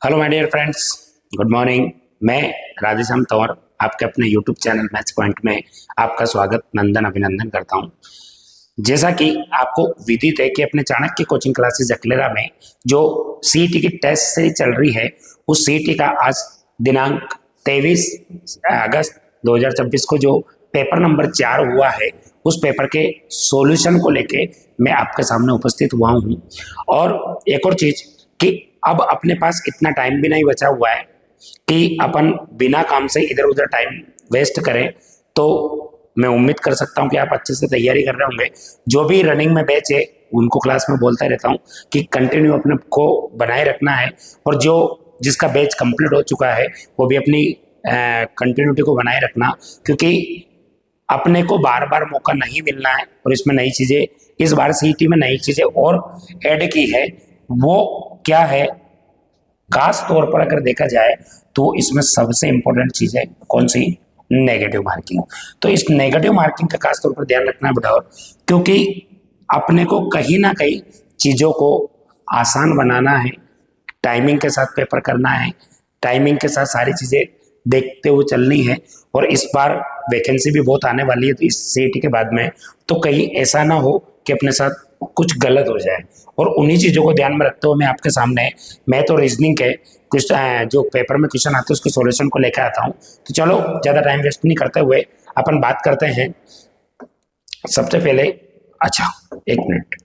Hello my dear friends, good morning. मैं राधेश्याम तंवर आपके अपने यूट्यूब चैनल मैथ्स पॉइंट में आपका स्वागत नंदन अभिनंदन करता हूं। जैसा कि आपको विदित है कि अपने चाणक्य कोचिंग क्लासेस अकलेरा में जो सीईटी की टेस्ट सीरीज चल रही है, उस सीईटी का आज दिनांक 23 अगस्त 2024 को जो पेपर नंबर 4 हुआ है, उस पेपर के सॉल्यूशन को लेके मैं आपके सामने उपस्थित हुआ हूँ। और एक और चीज कि अब अपने पास इतना टाइम भी नहीं बचा हुआ है कि अपन बिना काम से इधर उधर टाइम वेस्ट करें। तो मैं उम्मीद कर सकता हूं कि आप अच्छे से तैयारी कर रहे होंगे। जो भी रनिंग में बैच है उनको क्लास में बोलता रहता हूं कि कंटिन्यू अपने को बनाए रखना है, और जो जिसका बैच कंप्लीट हो चुका है वो भी अपनी कंटिन्यूटी को बनाए रखना, क्योंकि अपने को बार बार मौका नहीं मिलना है। और इसमें नई चीजें, इस बार सीईटी में नई चीजें और ऐड की है। वो क्या है, खास तौर पर अगर देखा जाए तो इसमें सबसे इंपॉर्टेंट चीज है कौन सी? Negative marking. तो इस नेगेटिव मार्किंग का खास तौर पर ध्यान रखना है बेटा, क्योंकि अपने को कहीं ना कहीं चीजों को आसान बनाना है, टाइमिंग के साथ पेपर करना है, टाइमिंग के साथ सारी चीजें देखते हुए चलनी है। और इस बार वैकेंसी भी बहुत आने वाली है, तो इस सीईटी के बाद में तो कहीं ऐसा ना हो कि अपने साथ कुछ गलत हो जाए। और उन्हीं चीजों को ध्यान में रखते हुए मैं आपके सामने मैथ और रीजनिंग के कुछ जो पेपर में क्वेश्चन आते हैं उसके सॉल्यूशन को लेकर आता हूँ। तो चलो ज्यादा टाइम वेस्ट नहीं करते हुए अपन बात करते हैं। सबसे पहले, अच्छा एक मिनट,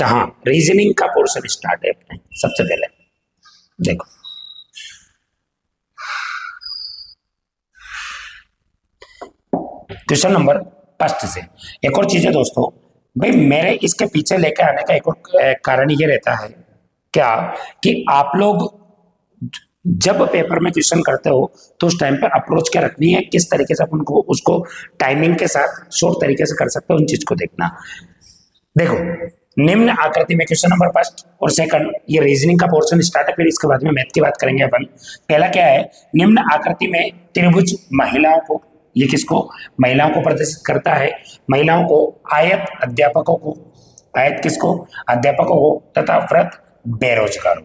हाँ, रीजनिंग का पोर्शन स्टार्ट है अपने। सबसे पहले देखो, क्वेश्चन नंबर फर्स्ट से। एक और चीज है दोस्तों, भाई मेरे इसके पीछे लेकर आने का एक और कारण ये रहता है क्या कि आप लोग जब पेपर में क्वेश्चन करते हो तो उस टाइम पे अप्रोच क्या रखनी है, किस तरीके से अपन को उसको टाइमिंग के साथ शॉर्ट तरीके से कर सकते हो, उन चीज को देखना। देखो, निम्न आकृति में क्वेश्चन नंबर फर्स्ट और सेकंड, ये रीजनिंग का पोर्शन स्टार्ट है, फिर इसके बाद में मैथ की बात करेंगे अपन। पहला क्या है, निम्न आकृति में त्रिभुज महिलाओं को, ये किसको? महिलाओं को प्रदर्शित करता है। महिलाओं को, आयत अध्यापकों को, आयत किसको? अध्यापकों को, तथा वृत्त बेरोजगारों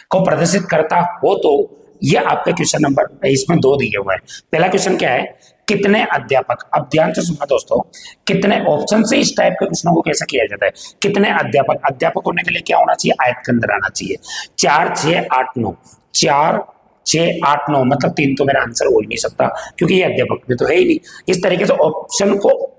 को प्रदर्शित करता हो। तो ये आपका क्वेश्चन नंबर, इसमें दो दिए हुए हैं। पहला क्वेश्चन क्या है, कितने अध्यापक? अब ध्यान से सुनना दोस्तों, कितने ऑप्शन से इस टाइप के क्वेश्चनों को कैसे किया जाता है। कितने अध्यापक? अध्यापक होने के लिए क्या होना चाहिए? आयत के अंदर आना चाहिए। 4 6 8 9, 4 6 8 9 मतलब 3 तो मेरा आंसर हो ही नहीं सकता, क्योंकि ये अध्यापक में तो है ही नहीं। इस तरीके से ऑप्शन को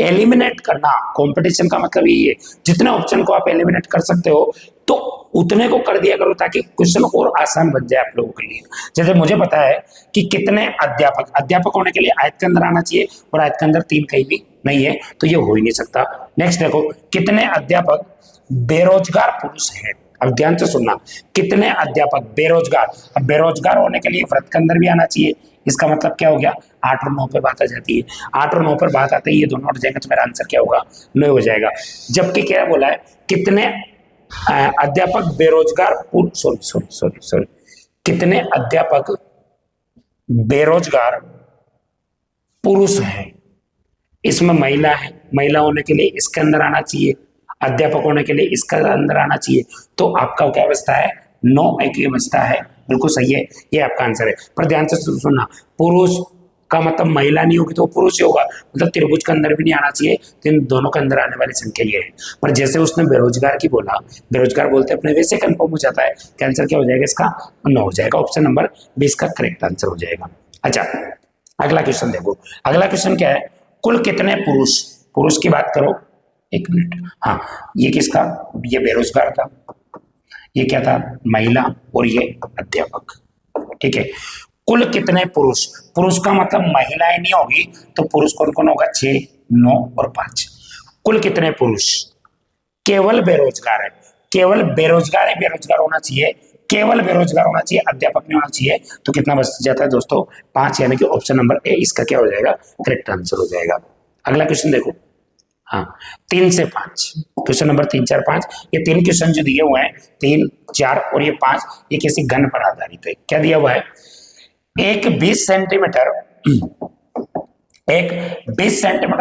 एलिमिनेट करना, कंपटीशन का मतलब यही है, जितने ऑप्शन को आप एलिमिनेट कर सकते हो तो उतने को कर दिया करो, ताकि क्वेश्चन और आसान बन जाए आप लोगों के लिए। जैसे मुझे पता है कि कितने अध्यापक, अध्यापक होने के लिए आयत के अंदर आना चाहिए, और आयत के अंदर 3 कहीं भी नहीं है, तो ये हो ही नहीं सकता। नेक्स्ट देखो, कितने अध्यापक बेरोजगार पुरुष हैं? अब ध्यान से सुनना, कितने अध्यापक बेरोजगार? अब बेरोजगार होने के लिए व्रत के अंदर भी आना चाहिए। इसका मतलब क्या हो गया? 8 और 9 पे बात आ जाती है। 8 और 9 पर बात आते ही ये दोनों हट जाएंगे, तो मेरा आंसर क्या होगा? 9 हो जाएगा। जबकि क्या बोला है, कितने अध्यापक बेरोजगार, सॉरी सॉरी सॉरी सॉरी, कितने अध्यापक बेरोजगार पुरुष हैं? इसमें महिला है, महिला होने के लिए इसके अंदर आना चाहिए, अध्यापक होने के लिए इसका अंदर आना चाहिए। तो आपका क्या बचता है? 9 एक ही बचता है। बिल्कुल सही है, ये आपका आंसर है। पर ध्यान से सुनना, पुरुष का मतलब महिला नहीं होगी तो पुरुष ही होगा, मतलब त्रिभुज के अंदर भी नहीं आना चाहिए। तो इन दोनों के अंदर आने वाली संख्या ये है। पर जैसे उसने बेरोजगार की बोला, बेरोजगार बोलते अपने वैसे कंफर्म हो जाता है कि आंसर क्या हो जाएगा इसका? 9 हो जाएगा। ऑप्शन नंबर 20 का करेक्ट आंसर हो जाएगा। अच्छा, अगला क्वेश्चन देखो। अगला क्वेश्चन क्या है, कुल कितने पुरुष? पुरुष की बात करो, एक मिनट, हाँ, ये किसका? ये बेरोजगार था, ये क्या था? महिला, और ये अध्यापक। ठीक है, कुल कितने पुरुष? पुरुष का मतलब महिलाएं नहीं होगी, तो पुरुष कौन कौन होगा? 6 9 और 5। कुल कितने पुरुष? केवल बेरोजगार है, केवल बेरोजगार है, बेरोजगार होना चाहिए, केवल बेरोजगार होना चाहिए, अध्यापक नहीं होना चाहिए। तो कितना बच जाता है दोस्तों? 5, यानी कि ऑप्शन नंबर ए इसका क्या हो जाएगा? करेक्ट आंसर हो जाएगा। अगला क्वेश्चन देखो, हाँ, 3 से 5, क्वेश्चन नंबर 3 4 5, ये 3 क्वेश्चन जो दिए हुए हैं, 3 4 और ये 5, ये किसी घन पर आधारित है। क्या दिया हुआ है? एक 20 सेंटीमीटर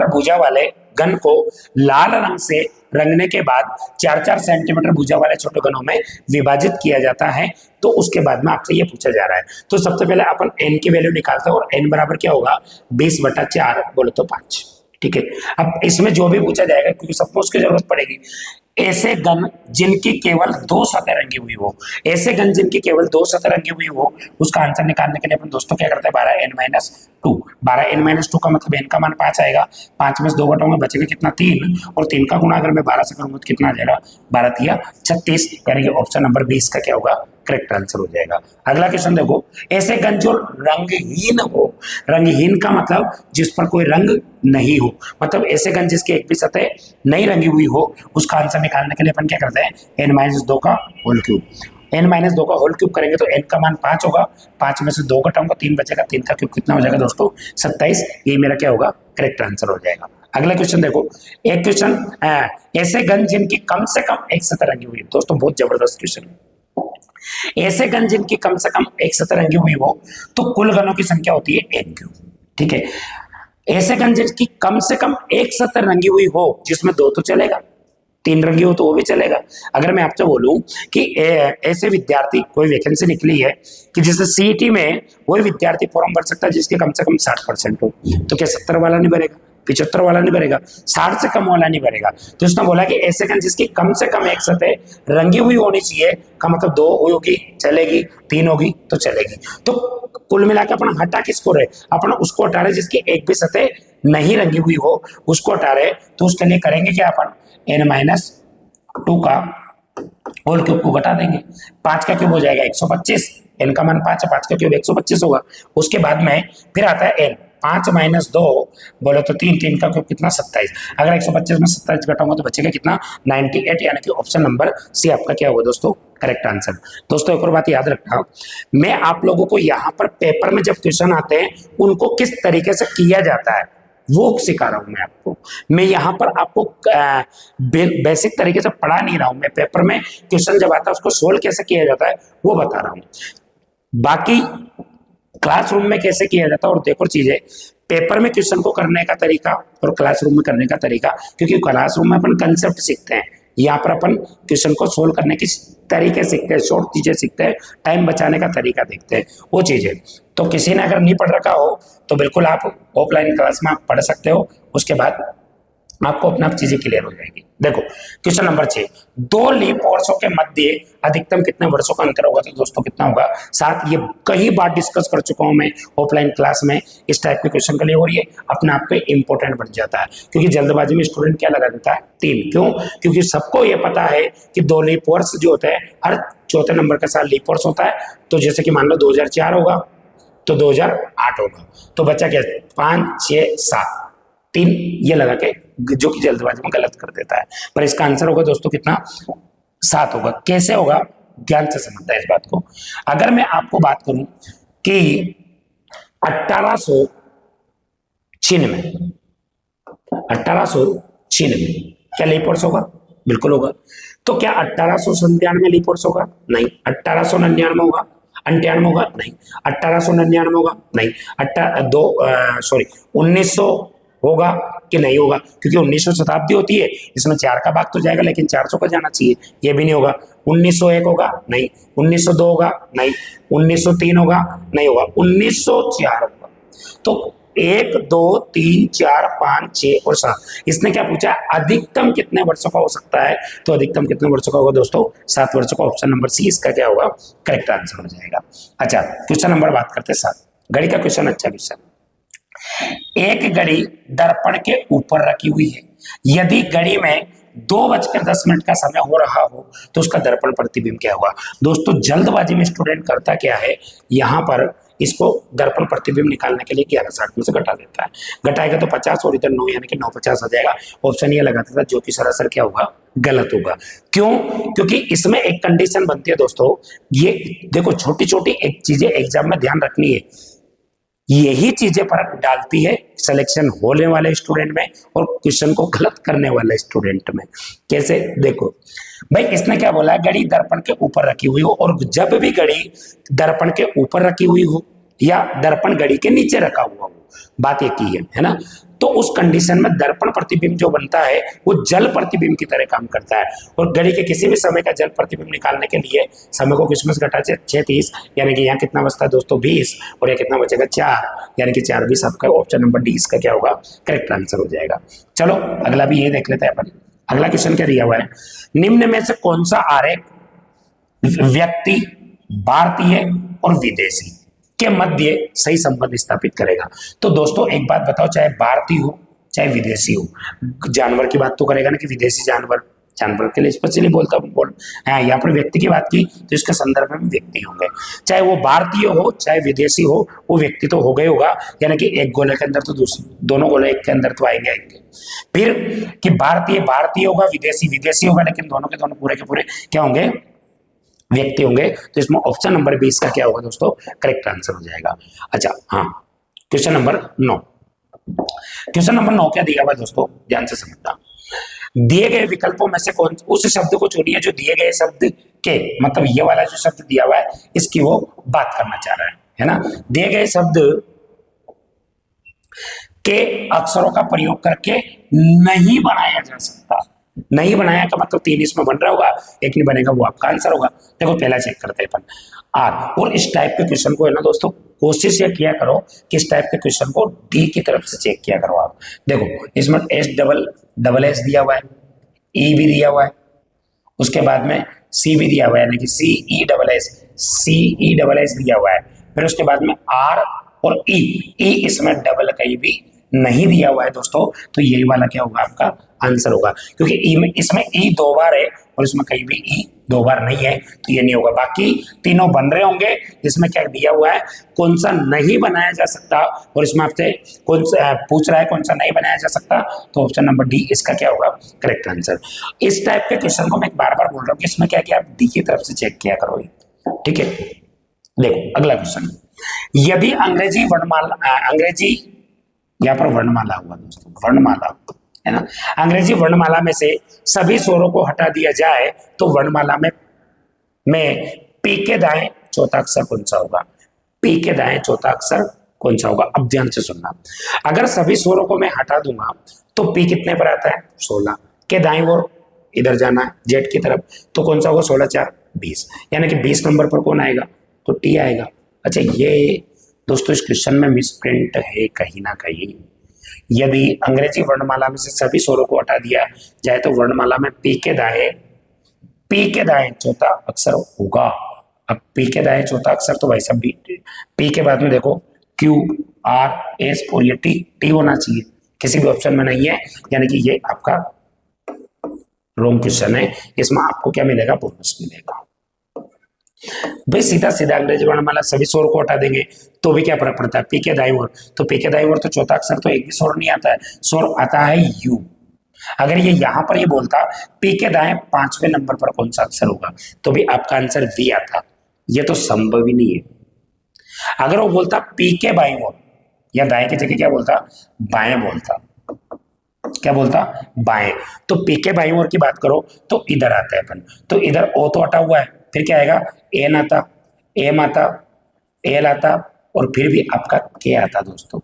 भुजा वाले गन को लाल रंग से रंगने के बाद 4-4 सेंटीमीटर भुजा वाले छोटे गनों में विभाजित किया जाता है। तो उसके बाद में आपसे ये पूछा जा रहा है। तो सबसे पहले अपन n की वैल्यू निकालते हैं और n बराबर क्या होगा 20/4 बोले तो 5। ठीक है, अब इसमें जो भी पूछा जाएगा क्योंकि सबको उसकी जरूरत पड़ेगी, ऐसे गन जिनकी केवल 2 सतह रंगी हुई हो, ऐसे गन जिनकी केवल 2 सतह रंगी हुई हो, उसका आंसर निकालने के लिए अपन दोस्तों क्या करते हैं 12n-2। 12n-2 का मतलब n का मान 5 आएगा, 5 में से 2 घटाऊंगा बचेगा कितना 3, और 3 का गुणा अगर मैं 12 से करूंगा तो कितना आ जाएगा 12×3=36, यानी कि ऑप्शन नंबर 20 का क्या होगा करेक्ट आंसर हो जाएगा। अगला क्वेश्चन देखो, ऐसे गन जो रंगहीन हो, रंगहीन का मतलब जिस पर कोई रंग नहीं हो, मतलब ऐसे गन जिसकी एक भी सतह नहीं रंगी हुई हो, उसका आंसर निकालने के लिए अपन क्या करते हैं n-2 का होल क्यूब। n-2 का होल क्यूब करेंगे तो n का मान 5 होगा, 5 में से 2 घटाऊंगा 3 बचेगा, 3 का क्यूब कितना हो जाएगा दोस्तों 27, ये मेरा क्या होगा करेक्ट आंसर हो जाएगा। अगला क्वेश्चन देखो, एक क्वेश्चन ऐसे गन जिनकी कम से कम एक सतह रंगी हुई है, दोस्तों बहुत जबरदस्त क्वेश्चन है। ऐसे गन जिनकी कम से कम एक सतह रंगी हुई हो तो कुल गनों की संख्या होती है n क्यूब। ठीक है, ऐसे गन जिनकी कम से कम एक सतह रंगी हुई हो, जिसमें 2 तो चलेगा, 3 रंगी हो तो वो भी चलेगा। अगर मैं आपसे बोलूं कि ऐसे विद्यार्थी कोई वैकेंसी निकली है कि जिससे सीईटी में वही विद्यार्थी फॉर्म भर सकता है जिसके कम से कम 60% हो, तो क्या 70 वाला नहीं भरेगा, 75 वाला नहीं भरेगा, 60 से कम वाला नहीं भरेगा। तो उसने बोला कि ऐसे गन जिसकी कम से कम एक सतह रंगी हुई होनी चाहिए, का मतलब 2 होगी चलेगी, 3 होगी तो चलेगी। तो कुल मिला के अपन हटा किसको रहे, अपन उसको हटा रहे जिसकी एक भी सतह नहीं रंगी हुई हो, उसको हटा रहे। तो उसके लिए करेंगे क्या, अपन n-2 का होल क्यूब को घटा देंगे, 5 का क्यूब हो जाएगा 125, n का मान 5 है, 5 का क्यूब 125 होगा। उसके बाद में फिर आता है n, 5 - 2 बोले तो 3, 3 का क्यूब कितना 27, अगर 125 में 27 घटाऊंगा तो बचेगा कितना 98, यानी कि ऑप्शन नंबर सी आपका क्या होगा दोस्तों करेक्ट आंसर। दोस्तों एक और बात याद रखना, मैं आप लोगों को यहाँ पर पेपर में जब क्वेश्चन आते हैं उनको किस तरीके से किया जाता है वो सिखा रहा हूं मैं आपको। मैं यहाँ पर आपको बेसिक तरीके से पढ़ा नहीं रहा हूं, मैं पेपर में क्वेश्चन जब आता है उसको सोल्व कैसे किया जाता है वो बता रहा हूं। बाकी क्लासरूम में कैसे किया जाता है और देखो चीजें, पेपर में क्वेश्चन को करने का तरीका और क्लासरूम में करने का तरीका, क्योंकि क्लासरूम में अपन कंसेप्ट सीखते हैं, यहाँ पर अपन क्वेश्चन को सोल्व करने की तरीके सीखते हैं, शॉर्ट चीजें सीखते हैं, टाइम बचाने का तरीका देखते हैं, वो चीजें। तो किसी ने अगर नहीं पढ़ रखा हो तो बिल्कुल आप ऑफलाइन क्लास में आप पढ़ सकते हो, उसके बाद आपको अपना चीजें क्लियर हो जाएगी। देखो क्वेश्चन नंबर 6, 2 लीप वर्षों के मध्य अधिकतम कितने वर्षों का अंतर होगा, तो दोस्तों कितना होगा 7। ये कई बार डिस्कस कर चुका हूं मैं ऑफलाइन क्लास में इस टाइप के क्वेश्चन के लिए, और ये अपने आप पे इंपॉर्टेंट बन जाता है, क्योंकि जल्दबाजी में स्टूडेंट क्या लगा देता है 3। क्यों, क्योंकि सबको ये पता है कि 2 लीप वर्ष जो होते हैं हर चौथे नंबर के साथ लीप वर्ष होता है। तो जैसे कि मान लो 2004 होगा तो 2008 होगा, तो बच्चा क्या 5, 6, 7, 3 ये लगा के, जो कि जल्दबाजी में गलत कर देता है। पर इसका आंसर होगा दोस्तों कितना 7 होगा। कैसे होगा ध्यान से समझता है इस बात को। अगर मैं आपको बात करूं कि 1896 क्या लीप वर्ष होगा, बिल्कुल होगा। तो क्या 1897 लीप वर्ष होगा, नहीं। 1899 होगा, 98 होगा, नहीं। 1899 होगा, नहीं। 1900 होगा कि नहीं होगा, क्योंकि 1900 शताब्दी होती है, इसमें 4 का भाग तो जाएगा लेकिन 400 का जाना चाहिए, ये भी नहीं होगा। 1901 होगा, नहीं। 1902 होगा, नहीं। 1903 होगा, नहीं होगा। 1904 होगा। तो 1, 2, 3, 4, 5, 6 और 7, इसने क्या पूछा अधिकतम कितने वर्षों का हो सकता है, तो अधिकतम कितने वर्षों का होगा दोस्तों 7 वर्षों का। ऑप्शन नंबर सी इसका क्या होगा करेक्ट आंसर हो जाएगा। अच्छा क्वेश्चन नंबर बात करते हैं 7, घड़ी का क्वेश्चन। अच्छा क्वेश्चन, एक घड़ी दर्पण के ऊपर रखी हुई है, यदि घड़ी में 2:10 का समय हो रहा हो तो उसका दर्पण प्रतिबिंब क्या होगा। दोस्तों जल्दबाजी में स्टूडेंट करता क्या है, यहाँ पर इसको दर्पण प्रतिबिंब निकालने के लिए 1160 में से घटा देता है, घटाएगा तो 50 और इधर 9 यानी कि 950 आ जाएगा। ऑप्शन ये लगाता था जो कि सरासर क्या होगा गलत होगा। क्यों, क्योंकि इसमें एक कंडीशन बनती है दोस्तों, ये देखो छोटी छोटी एक चीजें एग्जाम में ध्यान रखनी है, यही चीजें फर्क डालती है सिलेक्शन होने वाले स्टूडेंट में और क्वेश्चन को गलत करने वाले स्टूडेंट में। कैसे, देखो भाई इसने क्या बोला, घड़ी दर्पण के ऊपर रखी हुई हो, और जब भी घड़ी दर्पण के ऊपर रखी हुई हो या दर्पण घड़ी के नीचे रखा हुआ हो, बात एक ही है ना। तो उस कंडीशन में दर्पण प्रतिबिंब जो बनता है वो जल प्रतिबिंब की तरह काम करता है। और घड़ी के किसी भी समय का जल प्रतिबिंब निकालने के लिए समय को किसमें से घटा 6:30, यानी कि यहाँ कितना बचता है दोस्तों 20, और यहाँ कितना बचेगा 4, यानी कि 4:20 आपका ऑप्शन नंबर डी इसका क्या होगा, करेक्ट आंसर हो जाएगा। चलो अगला भी ये देख लेते हैं अपन। अगला क्वेश्चन क्या दिया हुआ है, निम्न में से कौन सा आरेख व्यक्ति भारतीय और विदेशी के मध्य सही संबंध स्थापित करेगा। तो दोस्तों एक बात बताओ, चाहे भारतीय हो चाहे विदेशी हो, जानवर की बात तो करेगा ना कि विदेशी जानवर, जानवर के लिए स्पेशली बोल यहाँ पर व्यक्ति की बात की तो इसके संदर्भ में व्यक्ति होंगे, चाहे वो भारतीय हो चाहे विदेशी हो, वो व्यक्ति तो हो गए होगा, यानी कि एक गोले के अंदर तो दोनों गोले एक के अंदर तो आएंगे। फिर कि भारतीय होगा, विदेशी विदेशी होगा, लेकिन दोनों के दोनों पूरे के पूरे क्या होंगे, व्यक्ति होंगे। तो इसमें ऑप्शन नंबर 20 का क्या होगा दोस्तों, करेक्ट आंसर हो जाएगा। अच्छा हाँ, क्वेश्चन नंबर 9, क्वेश्चन नंबर 9 क्या दिया हुआ है दोस्तों, ध्यान से समझना। दिए गए विकल्पों में से कौन उस शब्द को चुनिए जो दिए गए शब्द के, मतलब ये वाला जो शब्द दिया हुआ है इसकी वो बात करना चाह रहा है ना। दिए गए शब्द के अक्षरों का प्रयोग करके नहीं बनाया जा सकता। नहीं बनाया का मतलब 3 इसमें बन रहा होगा, एक नहीं बनेगा, वो आपका आंसर होगा। देखो पहला चेक करते हैं अपन आर, और इस टाइप के क्वेश्चन को है ना दोस्तों, कोशिश ये किया करो कि इस टाइप के क्वेश्चन को डी की तरफ से चेक किया करो आप। देखो इसमें एस दिया हुआ है, ई भी दिया हुआ है, उसके बाद में सी भी दिया हुआ है, यानी कि सी ई डबल एस दिया हुआ है। फिर उसके बाद में आर और ई इसमें डबल कहीं भी नहीं दिया हुआ है दोस्तों, तो यही वाला क्या होगा आपका आंसर होगा, क्योंकि ई में इसमें ई 2 बार है और इसमें कहीं भी ई 2 बार नहीं है, तो ये नहीं होगा। बाकी तीनों बन रहे होंगे, इसमें क्या दिया हुआ है, कौन सा नहीं बनाया जा सकता, और इसमें आपसे कौन सा पूछ रहा है कौन सा नहीं बनाया जा सकता, तो ऑप्शन नंबर डी इसका क्या होगा, करेक्ट आंसर। इस टाइप के क्वेश्चन को मैं बार बार बोल रहा हूँ कि इसमें क्या आप डी की तरफ से चेक किया करो, ठीक है। देखो अगला क्वेश्चन, यदि अंग्रेजी यहाँ पर वर्णमाला हुआ दोस्तों, वर्णमाला है ना, अंग्रेजी वर्णमाला में से सभी स्वरों को हटा दिया जाए तो वर्णमाला में पी के दाएं चौथा अक्षर कौन सा होगा, पी के दाएं चौथा अक्षर कौन सा होगा। अब ध्यान से सुनना, अगर सभी स्वरों को मैं हटा दूंगा तो पी कितने पर आता है, 16 के दाएं ओर इधर जाना है जेड की तरफ, तो कौन सा होगा, 16 4 20, यानी कि 20 नंबर पर कौन आएगा, तो टी आएगा। अच्छा ये दोस्तों इस क्वेश्चन में मिसप्रिंट है कहीं ना कहीं। यदि अंग्रेजी वर्णमाला में से सभी स्वरों को हटा दिया जाए तो वर्णमाला में पी के दाएं चौथा अक्षर होगा। अब पी के दाएं चौथा अक्षर तो भाई सब पी के बाद में देखो क्यू आर एस और ये टी होना चाहिए, किसी भी ऑप्शन में नहीं है, यानी कि ये आपका रॉन्ग क्वेश्चन है। इसमें आपको क्या मिलेगा, बोनस मिलेगा। भाई सीधा सीधा अंग्रेजी वर्णमाला सभी स्वर को हटा देंगे तो भी क्या फर्क पड़ता है, पी के दाईं ओर, तो पी के दाईं ओर तो चौथा अक्षर तो एक भी स्वर नहीं आता है, स्वर आता है यू। अगर ये यहां पर ये बोलता पी के दाएं 5वें नंबर पर कौन सा अक्षर होगा, तो भी आपका आंसर वी आता, ये तो संभव ही नहीं है। अगर वो बोलता पी के बाईं ओर, या दाएं की जगह क्या बोलता, बाएं बोलता, क्या बोलता, बाएं, तो पी के बाईं ओर की बात करो तो इधर आता है अपन, तो इधर ओ तो हटा हुआ है, फिर क्या आएगा, एन आता, एम आता, एल आता, और फिर भी आपका के आता दोस्तों,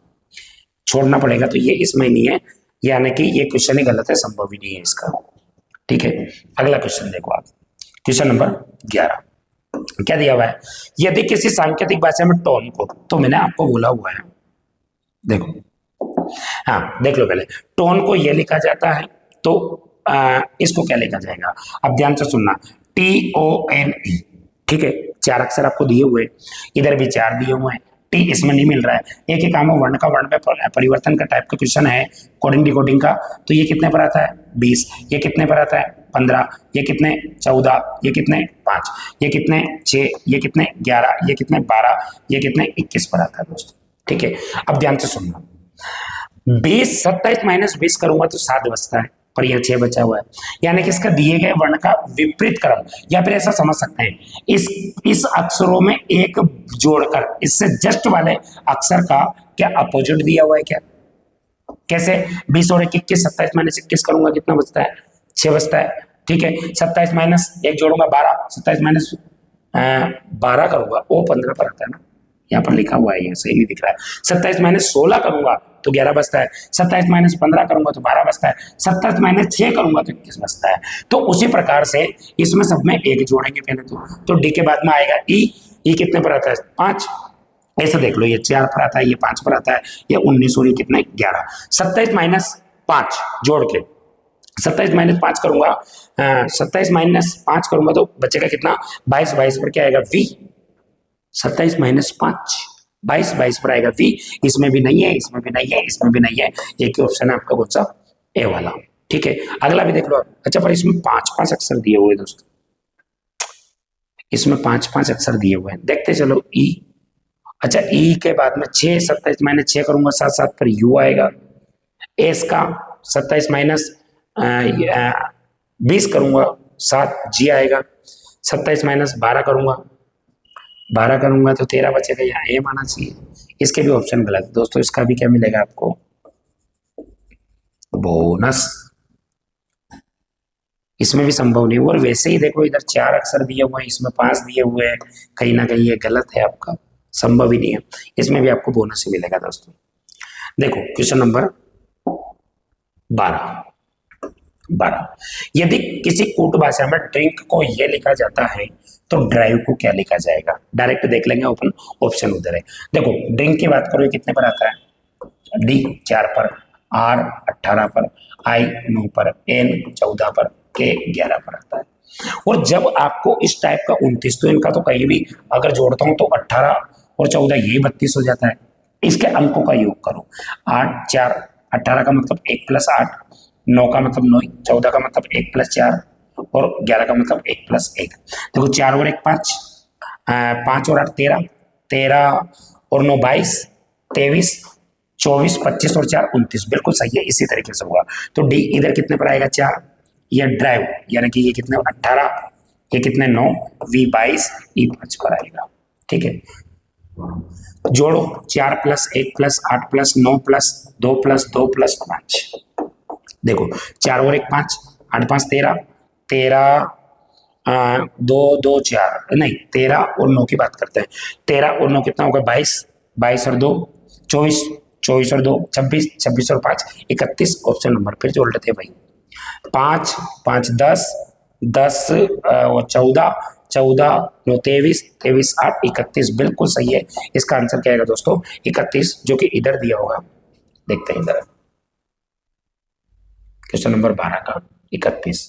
छोड़ना पड़ेगा, तो ये इसमें नहीं है, यानी कि ये क्वेश्चन ही गलत है, संभव ही नहीं है इसका, ठीक है। अगला क्वेश्चन देखो आप, क्वेश्चन नंबर 11 क्या दिया हुआ है, यदि किसी सांकेतिक भाषा में टोन को, तो मैंने आपको बोला हुआ है, देखो हाँ देख लो पहले, टोन को ये लिखा जाता है तो इसको क्या लिखा जाएगा, अब ध्यान से सुनना, TONE, ठीक है, 4 अक्षर आपको दिए हुए, इधर भी 4 दिए हुए हैं, टी इसमें नहीं मिल रहा है, एक ही काम है वर्ण का वर्ण पे परिवर्तन का टाइप का क्वेश्चन है, कोडिंग डिकोडिंग का, तो ये कितने पर आता है 20, ये कितने पर आता है 15, ये कितने 14, ये कितने 5, ये कितने 6, ये कितने 11, ये कितने 12, ये कितने 21 पर आता है दोस्तों, ठीक है। अब ध्यान से सुनना, 20 27 - 20 करूंगा तो 7 बचता है, पर यह 6 बचा हुआ है, यानी कि इसका दिए गए वर्ण का विपरीत क्रम, या फिर ऐसा समझ सकते हैं इस अक्षरों में एक जोड़कर इससे जस्ट वाले अक्षर का क्या अपोजिट दिया हुआ है क्या, कैसे, 20 और 21, 27 - 21 करूंगा कितना बचता है, 6 बचता है, ठीक है। 27 - 1 जोड़ूंगा 12, 27 - 12 करूंगा वो 15 पर आता है ना, यहाँ पर लिखा हुआ है, ये सही नहीं दिख रहा है। 27 माइनस 16 करूंगा तो 11 बचता है, 27 माइनस 15 करूंगा तो 12 बचता है, 27 माइनस 6 करूंगा तो 21 बचता है। तो उसी प्रकार से इसमें सब में एक जोड़ेंगे पहले तो डी के बाद में आएगा ई। ई कितने पर आता है 5, ऐसे देख लो, ये 4 पर आता है, ये 5 पर आता है, ये 19 और ये कितना 11। 27 माइनस 5 जोड़ के 27 माइनस 5 करूंगा, 27 माइनस 5 करूंगा तो बचेगा कितना 22। 22 पर क्या आएगा वी। 27 माइनस 5 22, 22 पर आएगा वी। इसमें भी नहीं है, इसमें भी नहीं है, इसमें भी नहीं है, एक ही ऑप्शन है आपका कौन सा, ए वाला। ठीक है, अगला भी देख लो। अच्छा, पर इसमें 5-5 अक्षर दिए हुए दोस्तों, इसमें 5-5 अक्षर दिए हुए हैं, देखते चलो ई। अच्छा, ई के बाद में 6, 27 माइनस 6 करूंगा 7 पर यू आएगा। एस का 27 माइनस 20 करूंगा 7 जी आएगा। 27 माइनस 12 करूंगा तो 13 बचेगा, यहाँ ए माना चाहिए। इसके भी ऑप्शन गलत दोस्तों, इसका भी क्या मिलेगा आपको, बोनस। इसमें भी संभव नहीं। और वैसे ही देखो, इधर 4 अक्षर दिए हुए हैं, इसमें 5 दिए हुए हैं, कहीं ना कहीं ये गलत है आपका, संभव ही नहीं है। इसमें भी आपको बोनस ही मिलेगा दोस्तों। देखो क्वेश्चन नंबर 12। यदि किसी कूट भाषा में ड्रिंक को ये लिखा जाता है तो ड्राइव को क्या लिखा जाएगा, डायरेक्ट देख लेंगे, ओपन ऑप्शन उधर है। देखो ड्रिंक की बात करो, ये कितने पर आता है, डी 4 पर, आर 18 पर, आई 9 पर, एन 14 पर, के 11 पर आता है। और जब आपको इस टाइप का 29, तो इनका तो कहीं भी अगर जोड़ता हूं तो 18 और 14 ये 32 हो जाता है। इसके अंकों का योग करो, 8 4 18 का मतलब 1 प्लस 8, 9 का मतलब 9, 14 का मतलब 1 प्लस 4 और 11 का मतलब 1 प्लस 1। देखो 4 और 1 5, 5 और 8 13, 13 और 9 22, 23, 24, 25 और 4 29, बिल्कुल सही है। इसी तरीके से होगा तो डी इधर कितने पर आएगा 4, यह ड्राइव यानी कि ये कितने 18, ये कितने 9, वी 22, ई 5 पर आएगा। ठीक है, जोड़ो 4 plus 1 plus 8 plus 9 plus 2 plus 2 plus 5। देखो 4 और 1 5, 8 5 13, 13 2 2 4 नहीं 13 और 9 की बात करते हैं। 13 और 9 कितना होगा 22, 22 और 2 24, 24 और 2 26, 26 और 5 31। ऑप्शन नंबर फिर जोड़ लेते हैं भाई, 5 5 10, 10 और 14, 14 9 23, 23 8 31, बिल्कुल सही है। इसका आंसर क्या आएगा दोस्तों 31, जो कि इधर दिया होगा। देखते हैं इधर क्वेश्चन नंबर 12 का 31।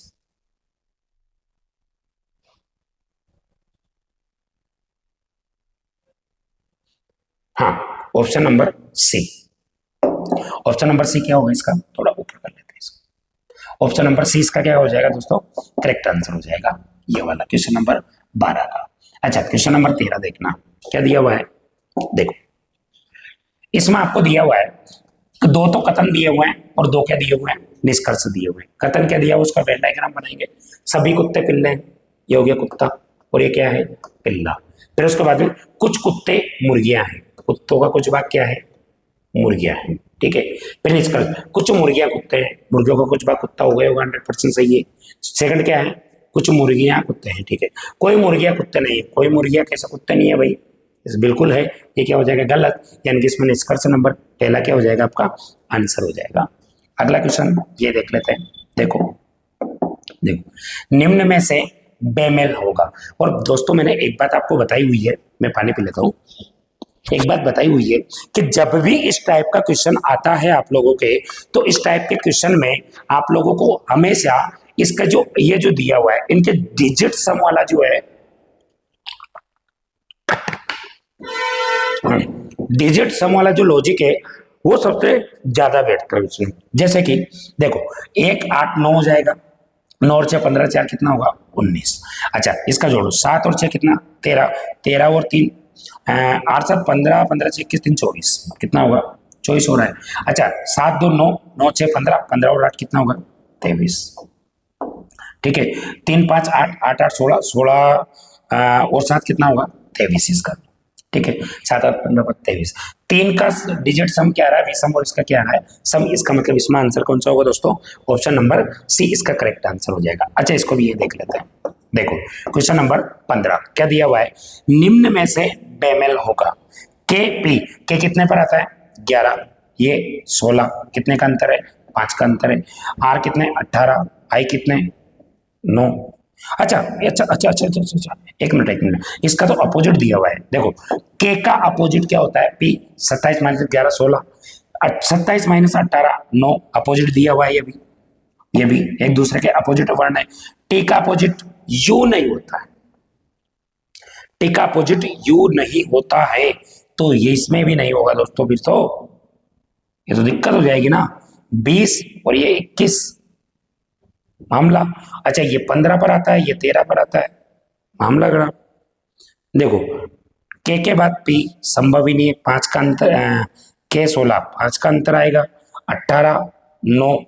हाँ, option number C. Option number C क्या होगा इसका, थोड़ा ऊपर कर लेते हैं इसको। ऑप्शन नंबर सी इसका क्या हो जाएगा दोस्तों, करेक्ट आंसर हो जाएगा ये वाला, क्वेश्चन नंबर 12 का। अच्छा, क्वेश्चन नंबर 13 देखना क्या दिया हुआ है। देखो इसमें आपको दिया हुआ है, 2 तो कथन दिए हुए हैं और 2 क्या दिए हुए हैं, निष्कर्ष दिए हुए हैं। कथन क्या दिया हुआ, उसका वेन डायग्राम बनाएंगे। सभी कुत्ते पिल्ले हैं, ये हो गया कुत्ता, और ये क्या है पिल्ला। फिर उसके बाद में कुछ कुत्ते मुर्गियां हैं, कुत्तों का कुछ भाग क्या है मुर्गियां हैं। ठीक है, फिर निष्कर्ष कुछ मुर्गियां कुत्ते हैं, मुर्गियों का कुछ भाग कुत्ता हो गया होगा, 100% सही है। सेकंड क्या है, कुछ मुर्गियां कुत्ते हैं। ठीक है, कोई मुर्गियां कुत्ते नहीं है, कोई मुर्गियां कैसा कुत्ते नहीं है भाई, बिल्कुल है। ये क्या हो जाएगा गलत, यानी कि इसमें निष्कर्ष नंबर पहला क्या हो जाएगा आपका आंसर हो जाएगा। अगला क्वेश्चन ये देख लेते हैं। देखो देखो निम्न में से बेमेल होगा। और दोस्तों मैंने एक बात आपको बताई हुई है, मैं पानी पी लेता हूं। एक बात बताई हुई है कि जब भी इस टाइप का क्वेश्चन आता है आप लोगों के, तो इस टाइप के क्वेश्चन में आप लोगों को हमेशा इसका जो ये जो दिया हुआ है, इनके डिजिट सम वाला जो है, डिजिट सम वाला जो लॉजिक है वो सबसे ज्यादा बैठता है इसमें। जैसे कि देखो 1 8 9 हो जाएगा, 9 और 6 15, 4 कितना होगा 19। अच्छा इसका जोड़ो 7 और 6 कितना 13, 13 और 3 8 7 15, 15 6 21 3 24, कितना होगा 24 हो रहा है। अच्छा 7 2 9, 9 6 15, 15 और 8 कितना होगा 23। ठीक है, 3 5 8, 8 8 16, 16 और 7 कितना होगा 23 इसका। ठीक है, 7 8 15 23, 3 का डिजिट सम क्या आ रहा है विषम, और इसका क्या आ रहा है सम। इसका मतलब इसमें आंसर कौन सा होगा दोस्तों, ऑप्शन नंबर सी इसका करेक्ट आंसर हो जाएगा। अच्छा इसको भी ये देख लेते हैं। देखो क्वेश्चन नंबर 15 क्या दिया हुआ है, निम्न में से बेमेल होगा। के पी, के कितने पर आता है 11, ये 16, कितने का अंतर है 5 का अंतर है। आर कितने 18, आई कितने 9। अच्छा अच्छा अच्छा अच्छा अच्छा अच्छा, एक मिनट एक मिनट, इसका तो अपोजिट दिया हुआ है देखो, के का अपोजिट क्या होता है पी, 27 माइनस 11 16, 27 माइनस 18 9, अपोजिट दिया हुआ है ये भी एक दूसरे के अपोजिट वर्ण है। टी का अपोजिट यू नहीं होता है, टी का अपोजिट यू नहीं होता है, तो ये इसमें भी नहीं होगा दोस्तों, फिर तो ये तो दिक्कत हो जाएगी ना, 20 और ये 21 मामला। अच्छा ये 15 पर आता है, ये 13 पर आता है, मामला गड़ा। देखो के बाद पी संभव ही नहीं है, 5 का अंतर, के 16 5 का अंतर आएगा, 18 9,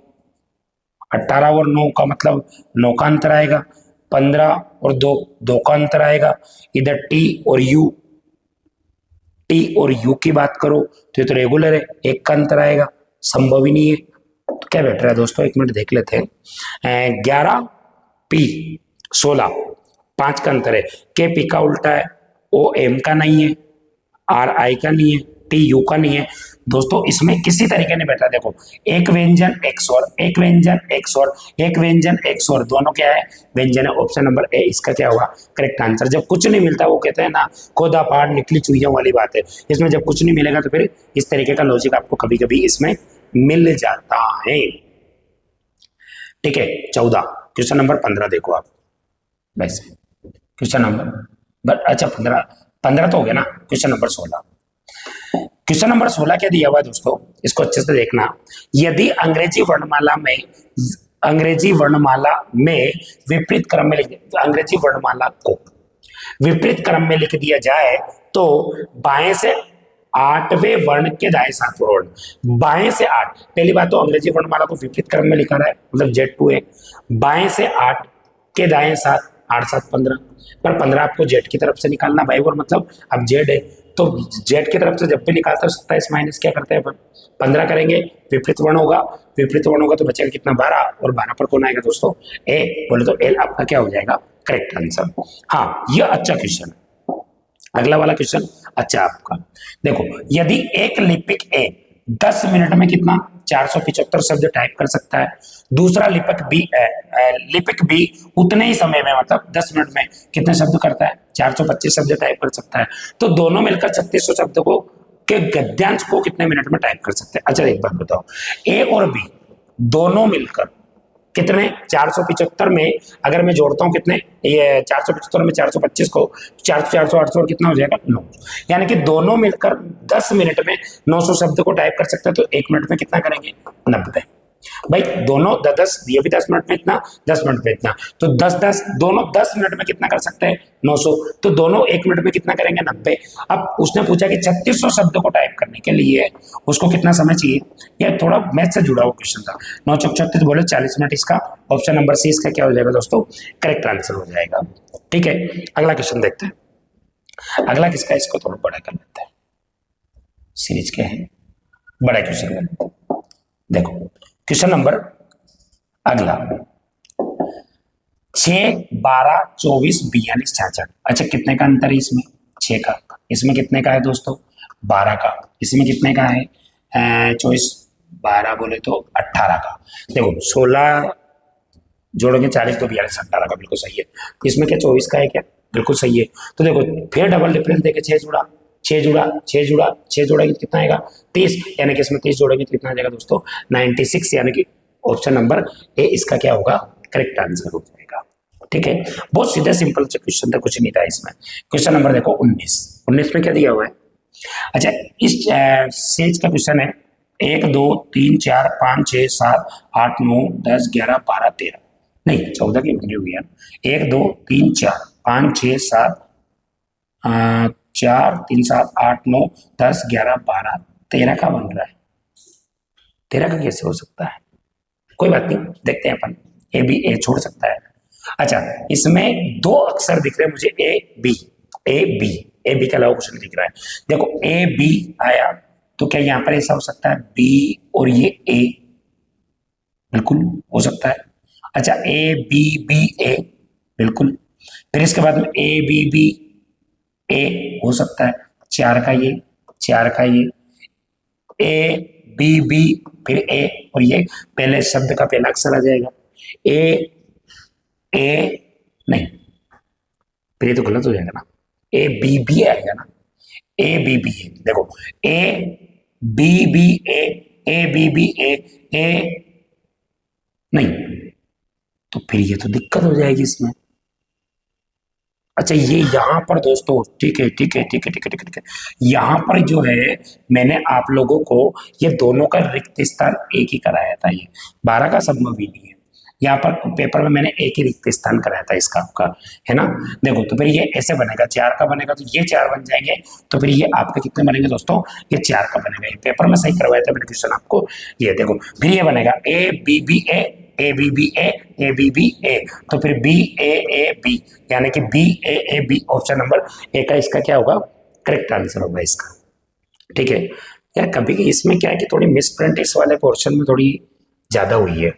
18 और 9 का मतलब 9 का अंतर आएगा, 15 और 2 2 का अंतर आएगा। इधर टी और यू की बात करो तो ये तो रेगुलर है, 1 का अंतर आएगा, संभव ही नहीं है। तो क्या बैठ रहा है दोस्तों, एक मिनट देख लेते हैं। 11 पी 16 5 का अंतर है, के पी का उल्टा है, ओ एम का नहीं है, आर आई का नहीं है, टी यू का नहीं है। दोस्तों इसमें किसी तरीके नहीं बैठा, देखो एक व्यंजन एक स्वर, एक व्यंजन एक स्वर, एक व्यंजन एक स्वर, दोनों क्या है व्यंजन है। ऑप्शन नंबर ए इसका क्या होगा करेक्ट आंसर। जब कुछ नहीं मिलता वो कहते हैं ना खोदा पहाड़ निकली चुहियों वाली बात है, इसमें जब कुछ नहीं मिलेगा तो फिर इस तरीके का लॉजिक आपको कभी कभी इसमें मिल जाता है। ठीक है 14, क्वेश्चन नंबर 15 देखो आप वैसे, क्वेश्चन नंबर अच्छा 15 तो हो गया ना, क्वेश्चन नंबर 16। क्वेश्चन नंबर 16 क्या दिया हुआ है दोस्तों, इसको अच्छे से देखना। यदि अंग्रेजी वर्णमाला में विपरीत क्रम में अंग्रेजी वर्णमाला को विपरीत क्रम में लिख दिया जाए तो बाएं से 8वें वर्ण के दाएं 7वें वर्ण, बाएं से 8, पहली बात तो अंग्रेजी वर्णमाला को विपरीत क्रम में लिखा रहा है मतलब Z2 है, बाएं से 8 के दाएं 7, 8 7 15, पर 15 आपको जेड की तरफ से निकालना भाई, और मतलब अब जेड है तो जेड की तरफ से जब भी निकालते हो 27 माइनस क्या करते हैं अपन 15 करेंगे, विपरीत वर्ण होगा, विपरीत वर्ण होगा तो बचेगा कितना 12, और 12 पर कौन आएगा दोस्तों ए, बोले तो एल आपका क्या हो जाएगा करेक्ट आंसर। हाँ ये अच्छा क्वेश्चन है। अगला वाला क्वेश्चन अच्छा आपका देखो, यदि एक लिपिक ए 10 मिनट में कितना 475 शब्द टाइप कर सकता है, दूसरा लिपिक बी उतने ही समय में मतलब 10 मिनट में कितने शब्द करता है 425 शब्द टाइप कर सकता है, तो दोनों मिलकर 3600 शब्द को के गद्यांश को कितने मिनट में टाइप कर सकते हैं। अच्छा एक बात बताओ, ए और बी दोनों मिलकर कितने 475 में अगर मैं जोड़ता हूं कितने, ये 475 में 425 को 400 400 800 और कितना हो जाएगा 9, यानी कि दोनों मिलकर 10 मिनट में 900 शब्द को टाइप कर सकते हैं, तो 1 मिनट में कितना करेंगे 90। भाई दोनों 10 ये भी 10 मिनट में इतना 10 मिनट में इतना, तो 10 10 दोनों 10 मिनट में कितना कर सकते हैं 900, तो दोनों 1 मिनट में कितना करेंगे 90। अब उसने पूछा कि 3600 शब्द को टाइप करने के लिए उसको कितना समय चाहिए, यह थोड़ा मैथ से जुड़ा हुआ क्वेश्चन था। 9 चौक 36 बोले 40 मिनट, इसका ऑप्शन नंबर सी इसका क्या हो जाएगा दोस्तों करेक्ट आंसर हो जाएगा। ठीक है अगला क्वेश्चन देखते हैं, अगला किसका, इसको थोड़ा बड़ा कर लेते हैं, सीरीज के हैं बड़ा क्वेश्चन कर लेते हैं। देखो क्वेश्चन नंबर अगला 6 12 24 42 66, अच्छा कितने का अंतर है इसमें 6 का, इसमें कितने का है दोस्तों 12 का, इसमें कितने का है 24 12 बोले तो 18 का। देखो 16 जोड़ोगे 40 तो 42 18 का बिल्कुल सही है, इसमें क्या 24 का है क्या बिल्कुल सही है। तो देखो फिर डबल डिफरेंस देके 6 जुड़ा 6 जुड़ा 6 जुड़ा 6 जोड़ेंगे तो कितना आएगा 30, यानी कि इसमें 30 जोड़ेंगे तो कितना आ जाएगा दोस्तों 96, यानी कि ऑप्शन नंबर ए इसका क्या होगा करेक्ट आंसर हो जाएगा। ठीक है बहुत सीधा सिंपल सा क्वेश्चन था, कुछ नहीं था इसमें। क्वेश्चन नंबर देखो 19 में क्या दिया हुआ है, अच्छा इस सेज का क्वेश्चन है 1 2 3 4 5 6 7 8 9 10 11 12 13, नहीं 14 की बनी हुई है, 1 2 3 4 5 6 7 4 3 7 8 9 10 11 12 13 का बन रहा है, 13 का कैसे हो सकता है, कोई बात नहीं देखते हैं अपन, ए बी ए छोड़ सकता है। अच्छा इसमें 2 अक्षर दिख रहे हैं मुझे ए बी के अलावा कुछ नहीं दिख रहा है। देखो ए बी आया तो क्या यहाँ पर ऐसा हो सकता है बी और ये ए, बिल्कुल हो सकता है। अच्छा ए बी बी ए बिल्कुल, फिर इसके बाद में ए बी बी ए हो सकता है, 4 का ये 4 का ये ए बी बी फिर ए, और ये पहले शब्द का पहला अक्षर आ जाएगा ए ए, नहीं फिर ये तो गलत हो जाएगा ना, ए बी बी आएगा ना, ए बी बी ए, देखो A B B A B B A नहीं, तो फिर ये तो दिक्कत हो जाएगी इसमें। अच्छा ये यहां पर दोस्तों, ठीक है ठीक है ठीक है ठीक है ठीक है ठीक है, यहां पर जो है मैंने आप लोगों को ये दोनों का रिक्त स्थान एक ही कराया था, ये 12 का समूह भी नहीं है, यहाँ पर पेपर में मैंने एक ही रिक्त स्थान कराया था इसका आपका, है ना। देखो तो फिर ये ऐसे बनेगा, 4 का बनेगा तो ये 4 बन जाएंगे, तो फिर ये आपके कितने बनेंगे दोस्तों, ये 4 का बनेगा, ये पेपर में सही करवाया था मैंने क्वेश्चन आपको। ये देखो फिर ये बनेगा A B B A B B A B B A, तो फिर बी ए बी, यानी कि B A B, option number A का इसका क्या होगा, करेक्ट आंसर होगा इसका। ठीक है यार, कभी इसमें क्या है कि थोड़ी मिसप्रिंट इस वाले पोर्शन में थोड़ी ज्यादा हुई है,